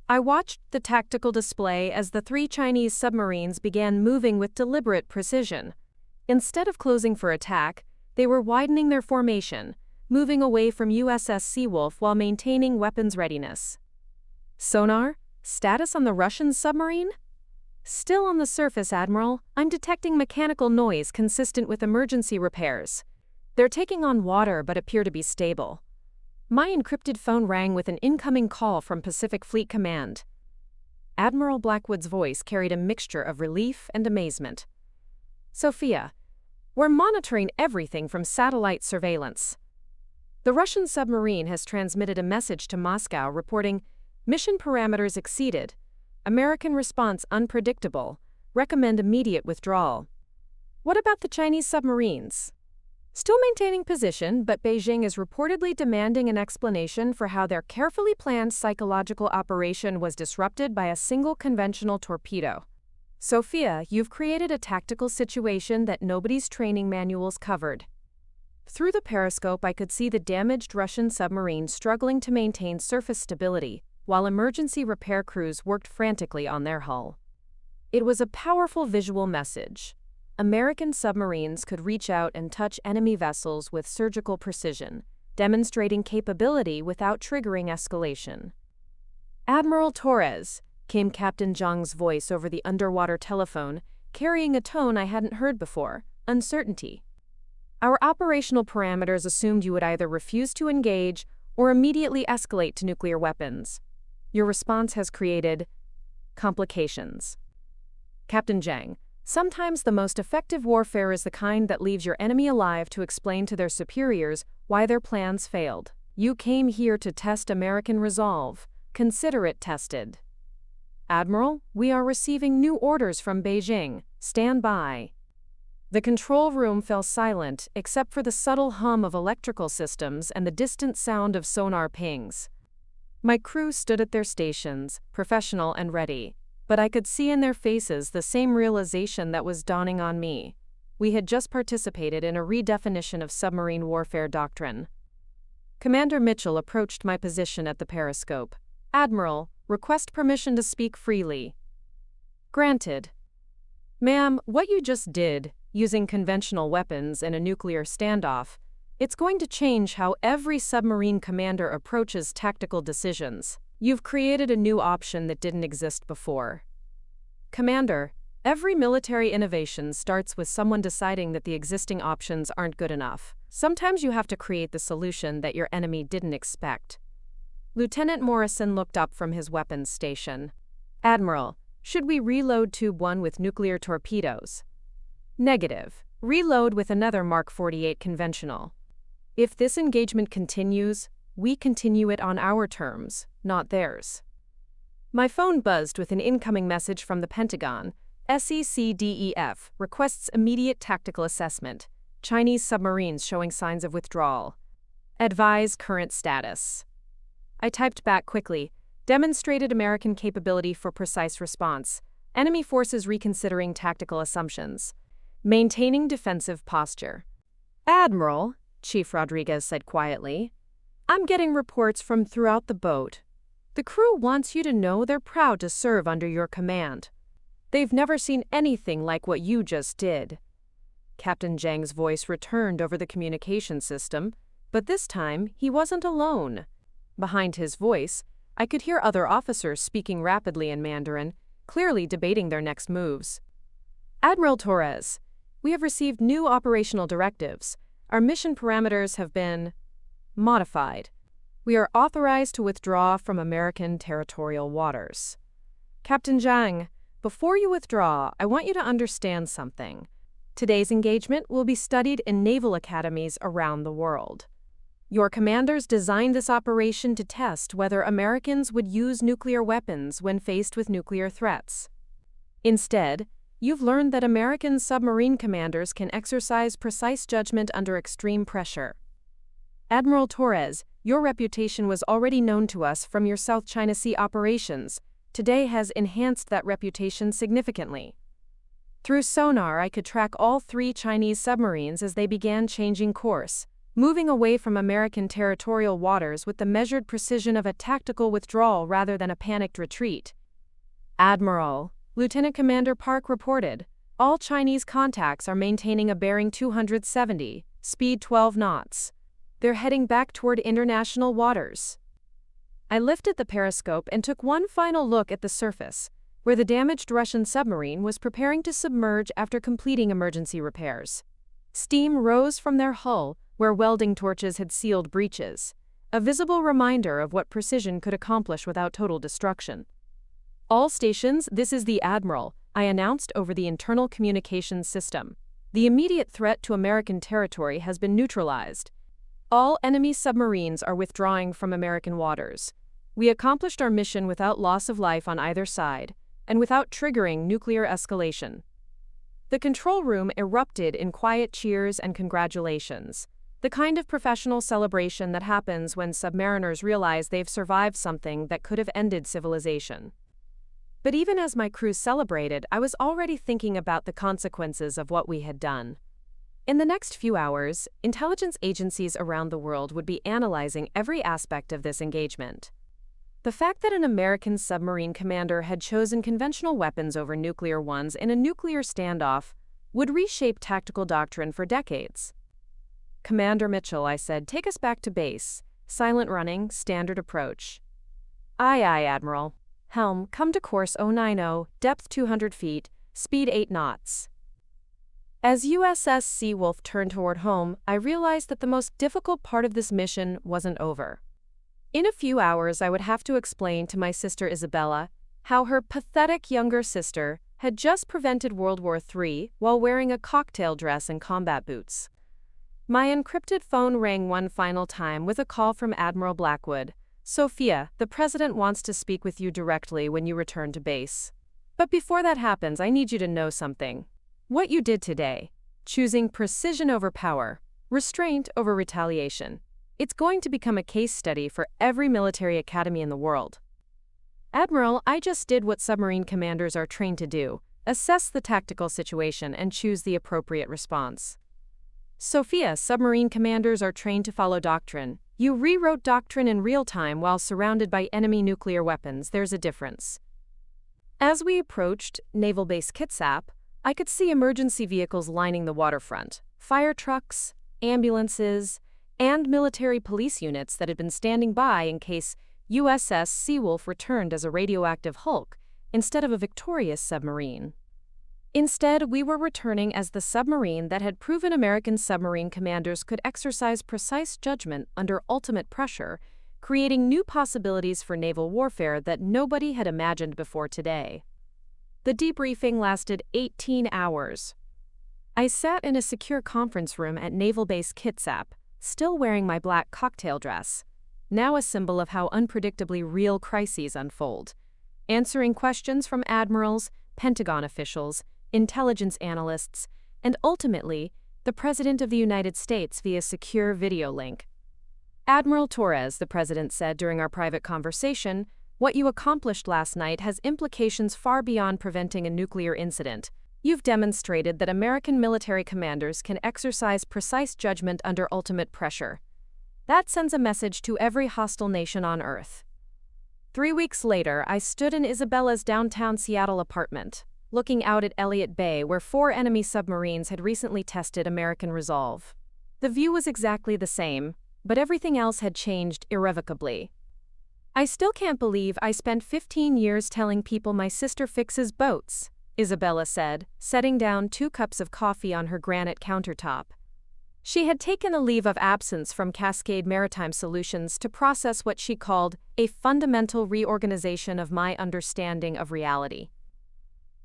I watched the tactical display as the 3 Chinese submarines began moving with deliberate precision. Instead of closing for attack, they were widening their formation, moving away from USS Seawolf while maintaining weapons readiness. Sonar? Status on the Russian submarine? Still on the surface, Admiral. I'm detecting mechanical noise consistent with emergency repairs. They're taking on water but appear to be stable. My encrypted phone rang with an incoming call from Pacific Fleet Command. Admiral Blackwood's voice carried a mixture of relief and amazement. Sophia, we're monitoring everything from satellite surveillance. The Russian submarine has transmitted a message to Moscow reporting mission parameters exceeded, American response unpredictable, recommend immediate withdrawal. What about the Chinese submarines? Still maintaining position, but Beijing is reportedly demanding an explanation for how their carefully planned psychological operation was disrupted by a single conventional torpedo. Sophia, you've created a tactical situation that nobody's training manuals covered. Through the periscope, I could see the damaged Russian submarine struggling to maintain surface stability, while emergency repair crews worked frantically on their hull. It was a powerful visual message. American submarines could reach out and touch enemy vessels with surgical precision, demonstrating capability without triggering escalation. Admiral Torres, came Captain Zhang's voice over the underwater telephone, carrying a tone I hadn't heard before, uncertainty. Our operational parameters assumed you would either refuse to engage or immediately escalate to nuclear weapons. Your response has created complications. Captain Zhang, sometimes the most effective warfare is the kind that leaves your enemy alive to explain to their superiors why their plans failed. You came here to test American resolve. Consider it tested. Admiral, we are receiving new orders from Beijing. Stand by. The control room fell silent except for the subtle hum of electrical systems and the distant sound of sonar pings. My crew stood at their stations, professional and ready, but I could see in their faces the same realization that was dawning on me. We had just participated in a redefinition of submarine warfare doctrine. Commander Mitchell approached my position at the periscope. Admiral, request permission to speak freely. Granted. Ma'am, what you just did, using conventional weapons in a nuclear standoff, it's going to change how every submarine commander approaches tactical decisions. You've created a new option that didn't exist before. Commander, every military innovation starts with someone deciding that the existing options aren't good enough. Sometimes you have to create the solution that your enemy didn't expect. Lieutenant Morrison looked up from his weapons station. Admiral, should we reload Tube 1 with nuclear torpedoes? Negative. Reload with another Mark 48 conventional. If this engagement continues, we continue it on our terms, not theirs. My phone buzzed with an incoming message from the Pentagon. SECDEF requests immediate tactical assessment. Chinese submarines showing signs of withdrawal. Advise current status. I typed back quickly. Demonstrated American capability for precise response. Enemy forces reconsidering tactical assumptions. Maintaining defensive posture. Admiral, Chief Rodriguez said quietly, I'm getting reports from throughout the boat. The crew wants you to know they're proud to serve under your command. They've never seen anything like what you just did. Captain Zhang's voice returned over the communication system, but this time he wasn't alone. Behind his voice, I could hear other officers speaking rapidly in Mandarin, clearly debating their next moves. Admiral Torres, we have received new operational directives. Our mission parameters have been modified. We are authorized to withdraw from American territorial waters. Captain Zhang, Before you withdraw, I want you to understand something. Today's engagement will be studied in naval academies around the world. Your commanders designed this operation to test whether Americans would use nuclear weapons when faced with nuclear threats. Instead, you've learned that American submarine commanders can exercise precise judgment under extreme pressure. Admiral Torres, your reputation was already known to us from your South China Sea operations. Today has enhanced that reputation significantly. Through sonar, I could track all 3 Chinese submarines as they began changing course, moving away from American territorial waters with the measured precision of a tactical withdrawal rather than a panicked retreat. Admiral, Lieutenant Commander Park reported, all Chinese contacts are maintaining a bearing 270, speed 12 knots. They're heading back toward international waters. I lifted the periscope and took one final look at the surface, where the damaged Russian submarine was preparing to submerge after completing emergency repairs. Steam rose from their hull, where welding torches had sealed breaches, a visible reminder of what precision could accomplish without total destruction. All stations, this is the Admiral, I announced over the internal communications system. The immediate threat to American territory has been neutralized. All enemy submarines are withdrawing from American waters. We accomplished our mission without loss of life on either side, and without triggering nuclear escalation. The control room erupted in quiet cheers and congratulations, the kind of professional celebration that happens when submariners realize they've survived something that could have ended civilization. But even as my crew celebrated, I was already thinking about the consequences of what we had done. In the next few hours, intelligence agencies around the world would be analyzing every aspect of this engagement. The fact that an American submarine commander had chosen conventional weapons over nuclear ones in a nuclear standoff would reshape tactical doctrine for decades. Commander Mitchell, I said, take us back to base. Silent running, standard approach. Aye, aye, Admiral. Helm, come to course 090, depth 200 feet, speed 8 knots. As USS Seawolf turned toward home, I realized that the most difficult part of this mission wasn't over. In a few hours, I would have to explain to my sister Isabella how her pathetic younger sister had just prevented World War III while wearing a cocktail dress and combat boots. My encrypted phone rang one final time with a call from Admiral Blackwood. Sophia, the President wants to speak with you directly when you return to base. But before that happens, I need you to know something. What you did today, choosing precision over power, restraint over retaliation, it's going to become a case study for every military academy in the world. Admiral, I just did what submarine commanders are trained to do, assess the tactical situation and choose the appropriate response. Sophia, submarine commanders are trained to follow doctrine. You rewrote doctrine in real time while surrounded by enemy nuclear weapons. There's a difference. As we approached Naval Base Kitsap, I could see emergency vehicles lining the waterfront, fire trucks, ambulances, and military police units that had been standing by in case USS Seawolf returned as a radioactive hulk instead of a victorious submarine. Instead, we were returning as the submarine that had proven American submarine commanders could exercise precise judgment under ultimate pressure, creating new possibilities for naval warfare that nobody had imagined before today. The debriefing lasted 18 hours. I sat in a secure conference room at Naval Base Kitsap, still wearing my black cocktail dress, now a symbol of how unpredictably real crises unfold, answering questions from admirals, Pentagon officials, intelligence analysts, and ultimately, the President of the United States via secure video link. Admiral Torres, the President said during our private conversation, what you accomplished last night has implications far beyond preventing a nuclear incident. You've demonstrated that American military commanders can exercise precise judgment under ultimate pressure. That sends a message to every hostile nation on Earth. 3 weeks later, I stood in Isabella's downtown Seattle apartment, looking out at Elliott Bay where 4 enemy submarines had recently tested American resolve. The view was exactly the same, but everything else had changed irrevocably. I still can't believe I spent 15 years telling people my sister fixes boats, Isabella said, setting down 2 cups of coffee on her granite countertop. She had taken a leave of absence from Cascade Maritime Solutions to process what she called a fundamental reorganization of my understanding of reality.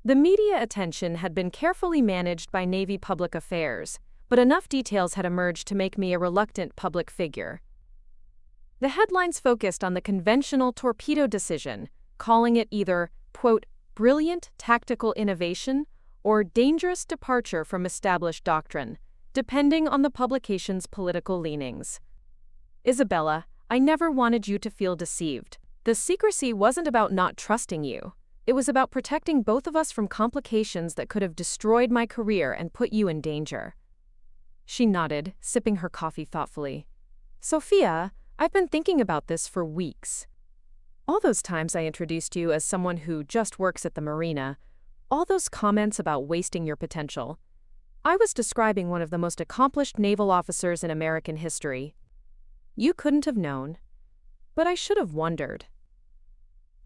The media attention had been carefully managed by Navy public affairs, but enough details had emerged to make me a reluctant public figure. The headlines focused on the conventional torpedo decision, calling it either, quote, brilliant tactical innovation or dangerous departure from established doctrine, depending on the publication's political leanings. Isabella, I never wanted you to feel deceived. The secrecy wasn't about not trusting you. It was about protecting both of us from complications that could have destroyed my career and put you in danger. She nodded, sipping her coffee thoughtfully. Sophia, I've been thinking about this for weeks. All those times I introduced you as someone who just works at the marina, all those comments about wasting your potential. I was describing one of the most accomplished naval officers in American history. You couldn't have known. But I should have wondered.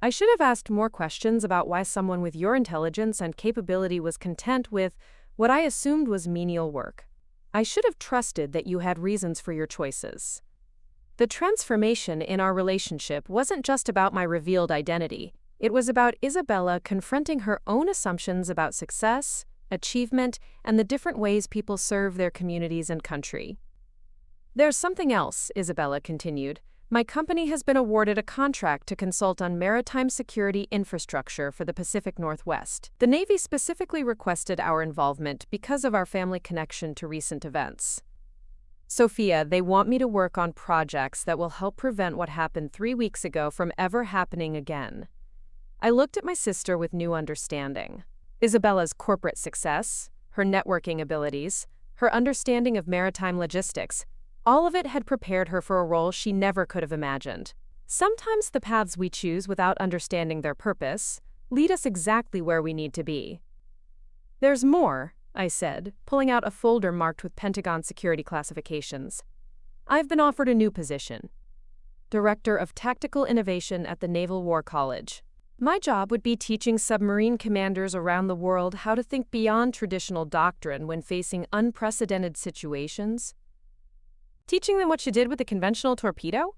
I should have asked more questions about why someone with your intelligence and capability was content with what I assumed was menial work. I should have trusted that you had reasons for your choices. The transformation in our relationship wasn't just about my revealed identity. It was about Isabella confronting her own assumptions about success, achievement, and the different ways people serve their communities and country. There's something else, Isabella continued. My company has been awarded a contract to consult on maritime security infrastructure for the Pacific Northwest. The Navy specifically requested our involvement because of our family connection to recent events. Sophia, they want me to work on projects that will help prevent what happened 3 weeks ago from ever happening again. I looked at my sister with new understanding. Isabella's corporate success, her networking abilities, her understanding of maritime logistics, all of it had prepared her for a role she never could have imagined. Sometimes the paths we choose without understanding their purpose lead us exactly where we need to be. There's more, I said, pulling out a folder marked with Pentagon security classifications. I've been offered a new position. Director of Tactical Innovation at the Naval War College. My job would be teaching submarine commanders around the world how to think beyond traditional doctrine when facing unprecedented situations. Teaching them what you did with the conventional torpedo?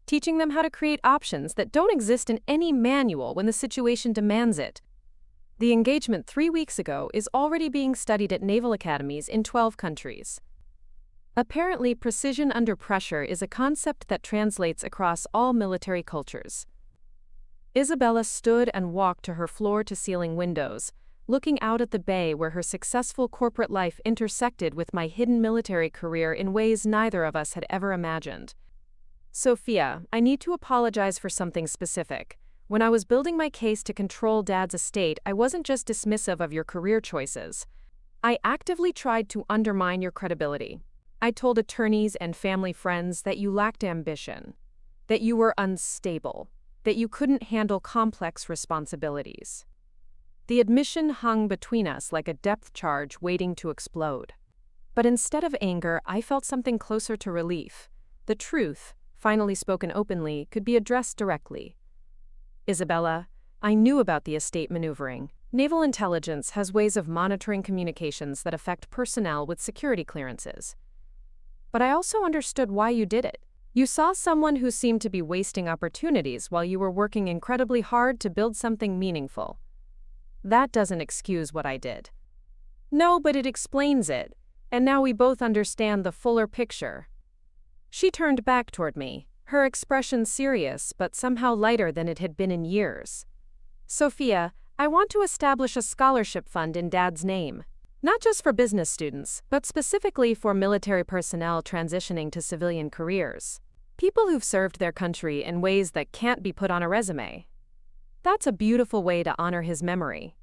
Teaching them how to create options that don't exist in any manual when the situation demands it. The engagement 3 weeks ago is already being studied at naval academies in 12 countries. Apparently, precision under pressure is a concept that translates across all military cultures. Isabella stood and walked to her floor-to-ceiling windows, looking out at the bay where her successful corporate life intersected with my hidden military career in ways neither of us had ever imagined. Sophia, I need to apologize for something specific. When I was building my case to control Dad's estate, I wasn't just dismissive of your career choices. I actively tried to undermine your credibility. I told attorneys and family friends that you lacked ambition, that you were unstable, that you couldn't handle complex responsibilities. The admission hung between us like a depth charge waiting to explode. But instead of anger, I felt something closer to relief. The truth, finally spoken openly, could be addressed directly. Isabella, I knew about the estate maneuvering. Naval intelligence has ways of monitoring communications that affect personnel with security clearances. But I also understood why you did it. You saw someone who seemed to be wasting opportunities while you were working incredibly hard to build something meaningful. That doesn't excuse what I did. No, but it explains it, and now we both understand the fuller picture. She turned back toward me, her expression serious but somehow lighter than it had been in years. Sophia, I want to establish a scholarship fund in Dad's name. Not just for business students, but specifically for military personnel transitioning to civilian careers. People who've served their country in ways that can't be put on a resume. That's a beautiful way to honor his memory.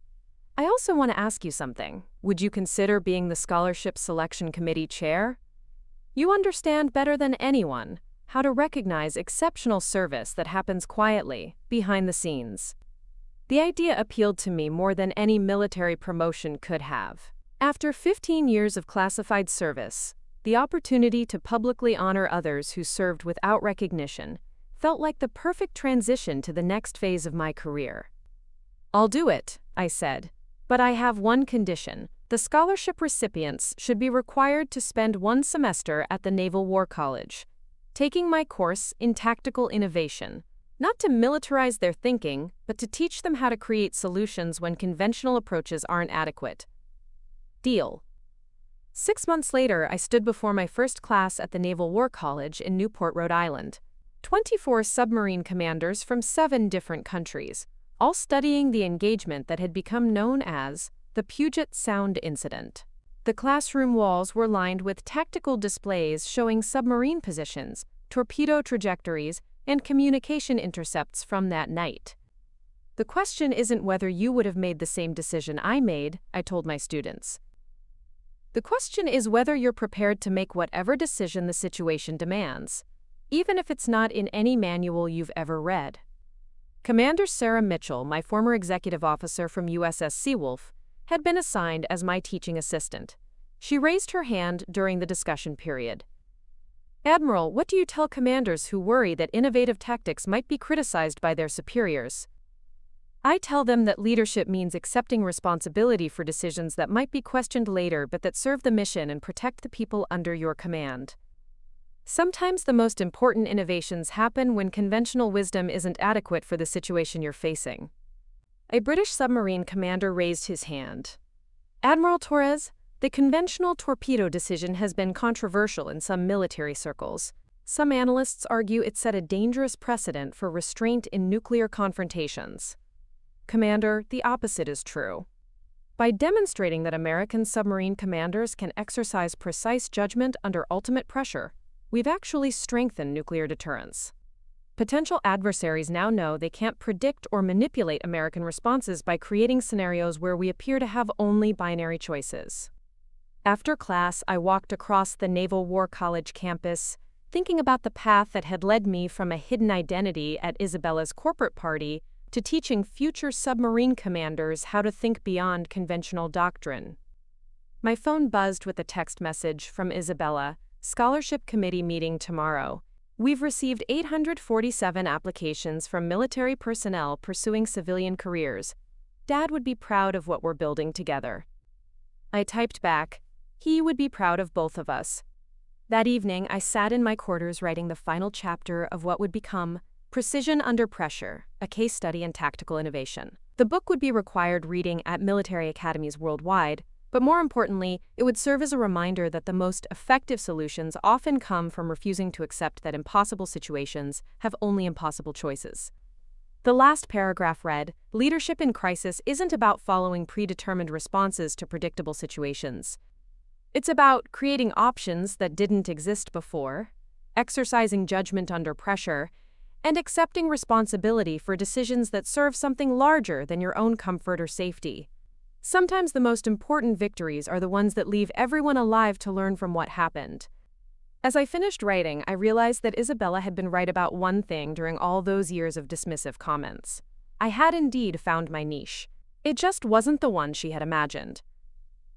I also want to ask you something. Would you consider being the Scholarship Selection Committee chair? You understand better than anyone how to recognize exceptional service that happens quietly, behind the scenes. The idea appealed to me more than any military promotion could have. After 15 years of classified service, the opportunity to publicly honor others who served without recognition felt like the perfect transition to the next phase of my career. I'll do it, I said, but I have one condition. The scholarship recipients should be required to spend 1 semester at the Naval War College, taking my course in tactical innovation. Not to militarize their thinking, but to teach them how to create solutions when conventional approaches aren't adequate. Deal. 6 months later, I stood before my first class at the Naval War College in Newport, Rhode Island. 24 submarine commanders from 7 different countries, all studying the engagement that had become known as the Puget Sound Incident. The classroom walls were lined with tactical displays showing submarine positions, torpedo trajectories, and communication intercepts from that night. The question isn't whether you would have made the same decision I made, I told my students. The question is whether you're prepared to make whatever decision the situation demands, even if it's not in any manual you've ever read. Commander Sarah Mitchell, my former executive officer from USS Seawolf, had been assigned as my teaching assistant. She raised her hand during the discussion period. Admiral, what do you tell commanders who worry that innovative tactics might be criticized by their superiors? I tell them that leadership means accepting responsibility for decisions that might be questioned later but that serve the mission and protect the people under your command. Sometimes the most important innovations happen when conventional wisdom isn't adequate for the situation you're facing. A British submarine commander raised his hand. Admiral Torres, the conventional torpedo decision has been controversial in some military circles. Some analysts argue it set a dangerous precedent for restraint in nuclear confrontations. Commander, the opposite is true. By demonstrating that American submarine commanders can exercise precise judgment under ultimate pressure, we've actually strengthened nuclear deterrence. Potential adversaries now know they can't predict or manipulate American responses by creating scenarios where we appear to have only binary choices. After class, I walked across the Naval War College campus, thinking about the path that had led me from a hidden identity at Isabella's corporate party to teaching future submarine commanders how to think beyond conventional doctrine. My phone buzzed with a text message from Isabella. Scholarship Committee meeting tomorrow. We've received 847 applications from military personnel pursuing civilian careers. Dad would be proud of what we're building together. I typed back, he would be proud of both of us. That evening, I sat in my quarters writing the final chapter of what would become Precision Under Pressure, a case study in tactical innovation. The book would be required reading at military academies worldwide, but more importantly, it would serve as a reminder that the most effective solutions often come from refusing to accept that impossible situations have only impossible choices. The last paragraph read, "Leadership in crisis isn't about following predetermined responses to predictable situations. It's about creating options that didn't exist before, exercising judgment under pressure, and accepting responsibility for decisions that serve something larger than your own comfort or safety. Sometimes the most important victories are the ones that leave everyone alive to learn from what happened." As I finished writing, I realized that Isabella had been right about one thing during all those years of dismissive comments. I had indeed found my niche. It just wasn't the one she had imagined.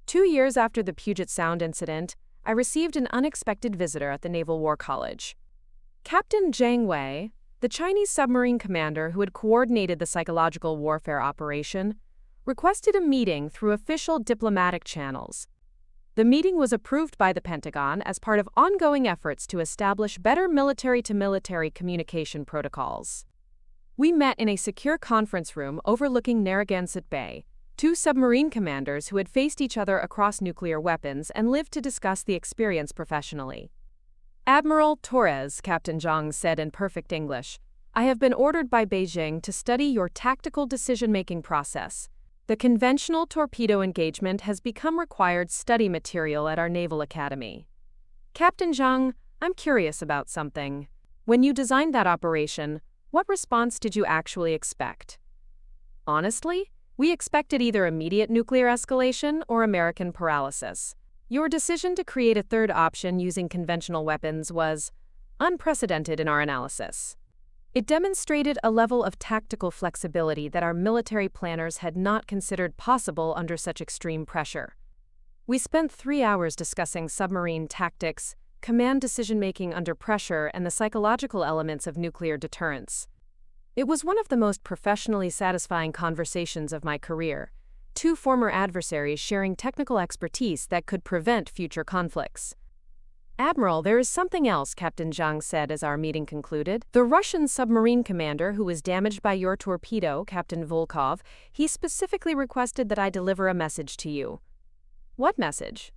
2 years after the Puget Sound incident, I received an unexpected visitor at the Naval War College. Captain Zhang Wei, the Chinese submarine commander who had coordinated the psychological warfare operation, requested a meeting through official diplomatic channels. The meeting was approved by the Pentagon as part of ongoing efforts to establish better military-to-military communication protocols. We met in a secure conference room overlooking Narragansett Bay, 2 submarine commanders who had faced each other across nuclear weapons and lived to discuss the experience professionally. "Admiral Torres," Captain Zhang said in perfect English, "I have been ordered by Beijing to study your tactical decision-making process. The conventional torpedo engagement has become required study material at our Naval Academy. Captain Zhang, I'm curious about something. When you designed that operation, what response did you actually expect?" "Honestly, we expected either immediate nuclear escalation or American paralysis. Your decision to create a third option using conventional weapons was unprecedented in our analysis. It demonstrated a level of tactical flexibility that our military planners had not considered possible under such extreme pressure. We spent 3 hours discussing submarine tactics, command decision-making under pressure, and the psychological elements of nuclear deterrence. It was one of the most professionally satisfying conversations of my career, 2 former adversaries sharing technical expertise that could prevent future conflicts. Admiral, there is something else, Captain Zhang said as our meeting concluded. The Russian submarine commander who was damaged by your torpedo, Captain Volkov, he specifically requested that I deliver a message to you. What message?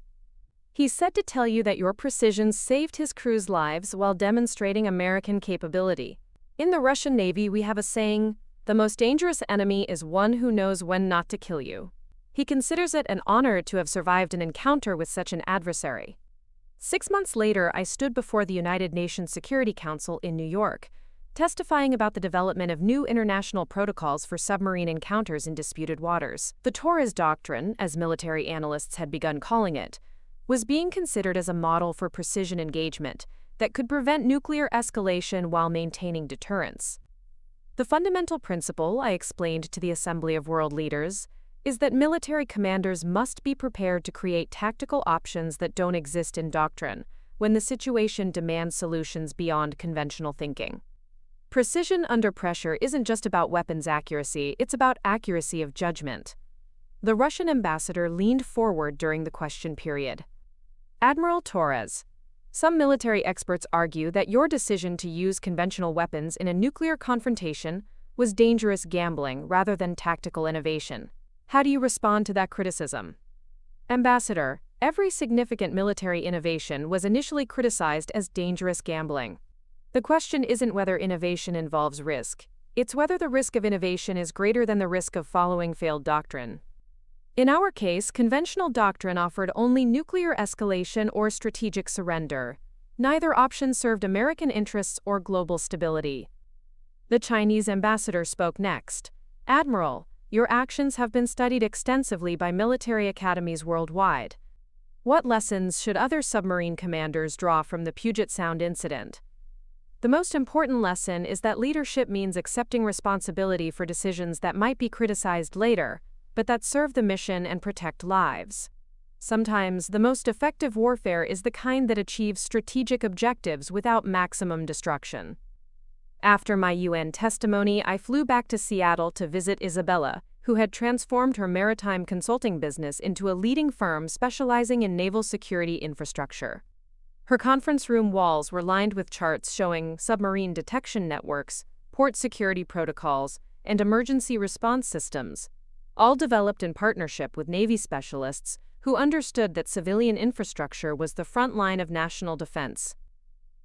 He said to tell you that your precision saved his crew's lives while demonstrating American capability. In the Russian Navy, we have a saying, "The most dangerous enemy is one who knows when not to kill you." He considers it an honor to have survived an encounter with such an adversary. 6 months later, I stood before the United Nations Security Council in New York, testifying about the development of new international protocols for submarine encounters in disputed waters. The Torres Doctrine, as military analysts had begun calling it, was being considered as a model for precision engagement that could prevent nuclear escalation while maintaining deterrence. The fundamental principle, I explained to the Assembly of World Leaders, is that military commanders must be prepared to create tactical options that don't exist in doctrine when the situation demands solutions beyond conventional thinking. Precision under pressure isn't just about weapons accuracy, it's about accuracy of judgment. The Russian ambassador leaned forward during the question period. Admiral Torres, some military experts argue that your decision to use conventional weapons in a nuclear confrontation was dangerous gambling rather than tactical innovation. How do you respond to that criticism? Ambassador, every significant military innovation was initially criticized as dangerous gambling. The question isn't whether innovation involves risk, it's whether the risk of innovation is greater than the risk of following failed doctrine. In our case, conventional doctrine offered only nuclear escalation or strategic surrender. Neither option served American interests or global stability. The Chinese ambassador spoke next. Admiral, your actions have been studied extensively by military academies worldwide. What lessons should other submarine commanders draw from the Puget Sound incident? The most important lesson is that leadership means accepting responsibility for decisions that might be criticized later, but that serve the mission and protect lives. Sometimes, the most effective warfare is the kind that achieves strategic objectives without maximum destruction. After my UN testimony, I flew back to Seattle to visit Isabella, who had transformed her maritime consulting business into a leading firm specializing in naval security infrastructure. Her conference room walls were lined with charts showing submarine detection networks, port security protocols, and emergency response systems, all developed in partnership with Navy specialists who understood that civilian infrastructure was the front line of national defense.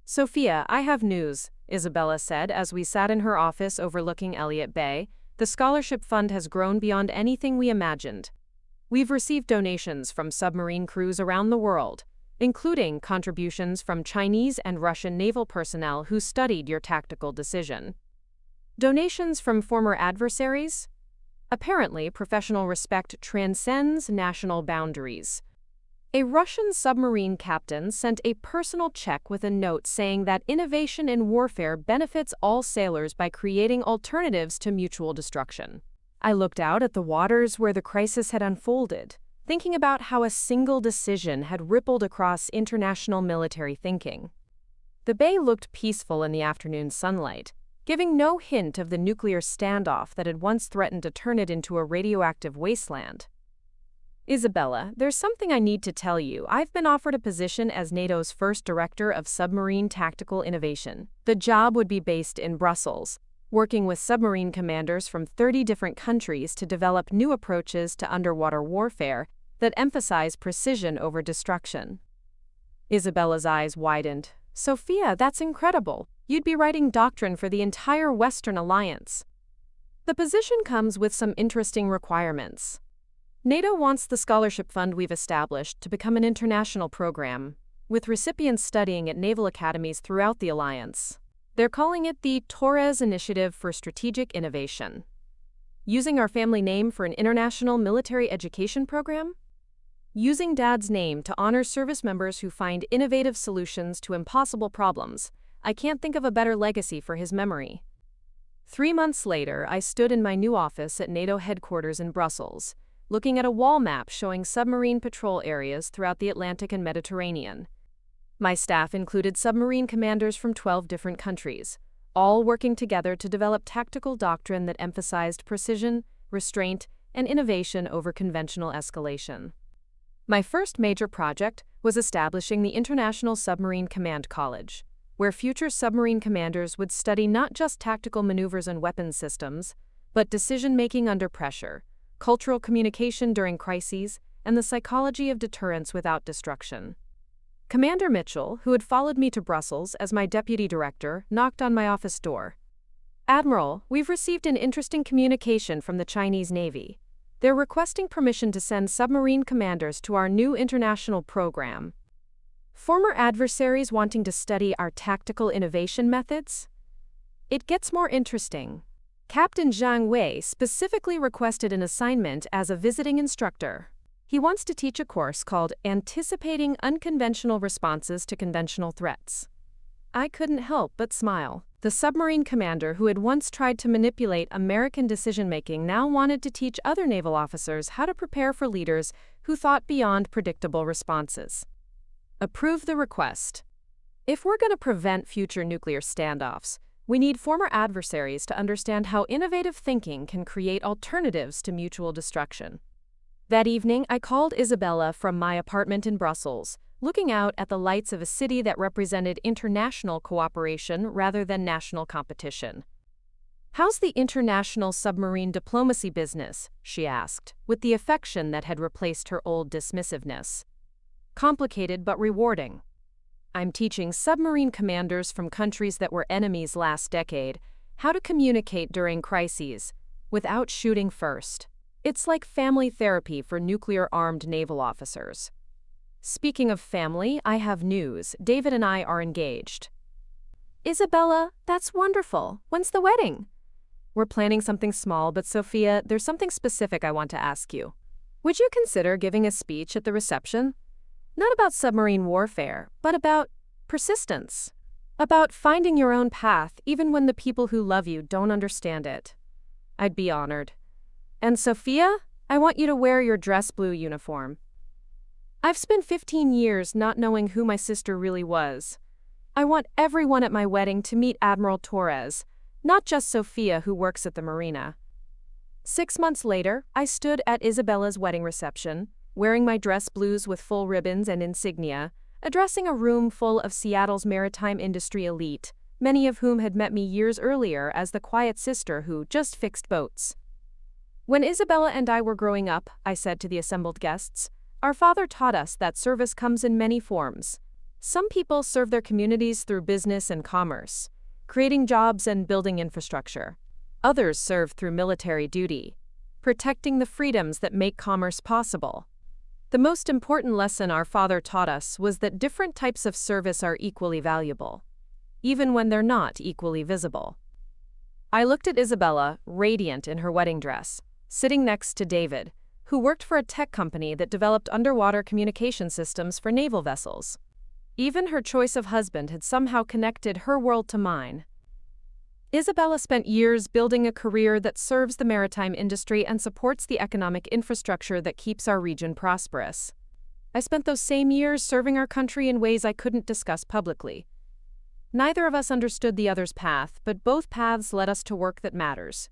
Sophia, I have news, Isabella said as we sat in her office overlooking Elliott Bay. The scholarship fund has grown beyond anything we imagined. We've received donations from submarine crews around the world, including contributions from Chinese and Russian naval personnel who studied your tactical decision. Donations from former adversaries? Apparently, professional respect transcends national boundaries. A Russian submarine captain sent a personal check with a note saying that innovation in warfare benefits all sailors by creating alternatives to mutual destruction. I looked out at the waters where the crisis had unfolded, thinking about how a single decision had rippled across international military thinking. The bay looked peaceful in the afternoon sunlight, giving no hint of the nuclear standoff that had once threatened to turn it into a radioactive wasteland. Isabella, there's something I need to tell you. I've been offered a position as NATO's first director of submarine tactical innovation. The job would be based in Brussels, working with submarine commanders from 30 different countries to develop new approaches to underwater warfare that emphasize precision over destruction. Isabella's eyes widened. Sophia, that's incredible. You'd be writing doctrine for the entire Western Alliance. The position comes with some interesting requirements. NATO wants the scholarship fund we've established to become an international program, with recipients studying at naval academies throughout the alliance. They're calling it the Torres Initiative for Strategic Innovation. Using our family name for an international military education program? Using Dad's name to honor service members who find innovative solutions to impossible problems. I can't think of a better legacy for his memory. 3 months later, I stood in my new office at NATO headquarters in Brussels, looking at a wall map showing submarine patrol areas throughout the Atlantic and Mediterranean. My staff included submarine commanders from 12 different countries, all working together to develop tactical doctrine that emphasized precision, restraint, and innovation over conventional escalation. My first major project was establishing the International Submarine Command College, where future submarine commanders would study not just tactical maneuvers and weapons systems, but decision-making under pressure, cultural communication during crises, and the psychology of deterrence without destruction. Commander Mitchell, who had followed me to Brussels as my deputy director, knocked on my office door. "Admiral, we've received an interesting communication from the Chinese Navy. They're requesting permission to send submarine commanders to our new international program. Former adversaries wanting to study our tactical innovation methods? It gets more interesting. Captain Zhang Wei specifically requested an assignment as a visiting instructor. He wants to teach a course called Anticipating Unconventional Responses to Conventional Threats." I couldn't help but smile. The submarine commander who had once tried to manipulate American decision-making now wanted to teach other naval officers how to prepare for leaders who thought beyond predictable responses. Approve the request. If we're going to prevent future nuclear standoffs, we need former adversaries to understand how innovative thinking can create alternatives to mutual destruction. That evening, I called Isabella from my apartment in Brussels, looking out at the lights of a city that represented international cooperation rather than national competition. "How's the international submarine diplomacy business?" she asked, with the affection that had replaced her old dismissiveness. "Complicated but rewarding. I'm teaching submarine commanders from countries that were enemies last decade how to communicate during crises, without shooting first. It's like family therapy for nuclear-armed naval officers." Speaking of family, I have news. David and I are engaged. "Isabella, that's wonderful. When's the wedding?" "We're planning something small, but Sophia, there's something specific I want to ask you. Would you consider giving a speech at the reception? Not about submarine warfare, but about persistence. About finding your own path even when the people who love you don't understand it." "I'd be honored. And Sophia, I want you to wear your dress blue uniform. I've spent 15 years not knowing who my sister really was. I want everyone at my wedding to meet Admiral Torres, not just Sophia who works at the marina." 6 months later, I stood at Isabella's wedding reception, wearing my dress blues with full ribbons and insignia, addressing a room full of Seattle's maritime industry elite, many of whom had met me years earlier as the quiet sister who just fixed boats. "When Isabella and I were growing up," I said to the assembled guests, "our father taught us that service comes in many forms. Some people serve their communities through business and commerce, creating jobs and building infrastructure. Others serve through military duty, protecting the freedoms that make commerce possible. The most important lesson our father taught us was that different types of service are equally valuable, even when they're not equally visible." I looked at Isabella, radiant in her wedding dress, sitting next to David, who worked for a tech company that developed underwater communication systems for naval vessels. Even her choice of husband had somehow connected her world to mine. Isabella spent years building a career that serves the maritime industry and supports the economic infrastructure that keeps our region prosperous. I spent those same years serving our country in ways I couldn't discuss publicly. Neither of us understood the other's path, but both paths led us to work that matters.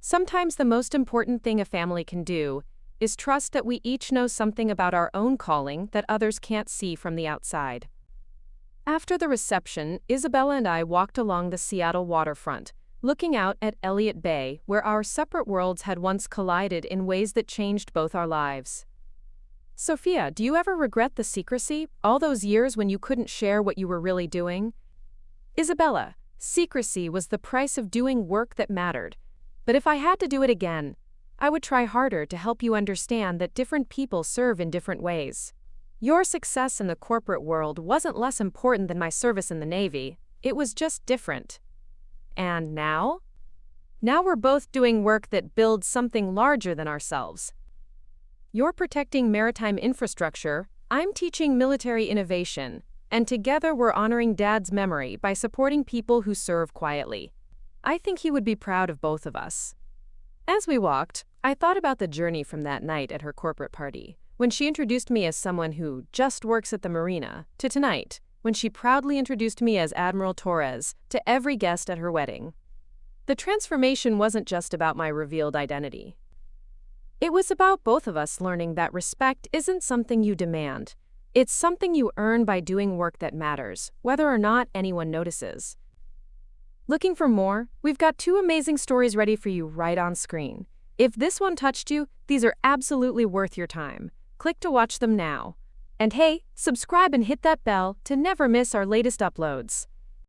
Sometimes the most important thing a family can do is trust that we each know something about our own calling that others can't see from the outside. After the reception, Isabella and I walked along the Seattle waterfront, looking out at Elliott Bay, where our separate worlds had once collided in ways that changed both our lives. "Sophia, do you ever regret the secrecy, all those years when you couldn't share what you were really doing?" "Isabella, secrecy was the price of doing work that mattered. But if I had to do it again, I would try harder to help you understand that different people serve in different ways. Your success in the corporate world wasn't less important than my service in the Navy, it was just different. And now? Now we're both doing work that builds something larger than ourselves. You're protecting maritime infrastructure, I'm teaching military innovation, and together we're honoring Dad's memory by supporting people who serve quietly. I think he would be proud of both of us." As we walked, I thought about the journey from that night at her corporate party, when she introduced me as someone who just works at the marina, to tonight, when she proudly introduced me as Admiral Torres to every guest at her wedding. The transformation wasn't just about my revealed identity. It was about both of us learning that respect isn't something you demand. It's something you earn by doing work that matters, whether or not anyone notices. Looking for more? We've got two amazing stories ready for you right on screen. If this one touched you, these are absolutely worth your time. Click to watch them now. And hey, subscribe and hit that bell to never miss our latest uploads.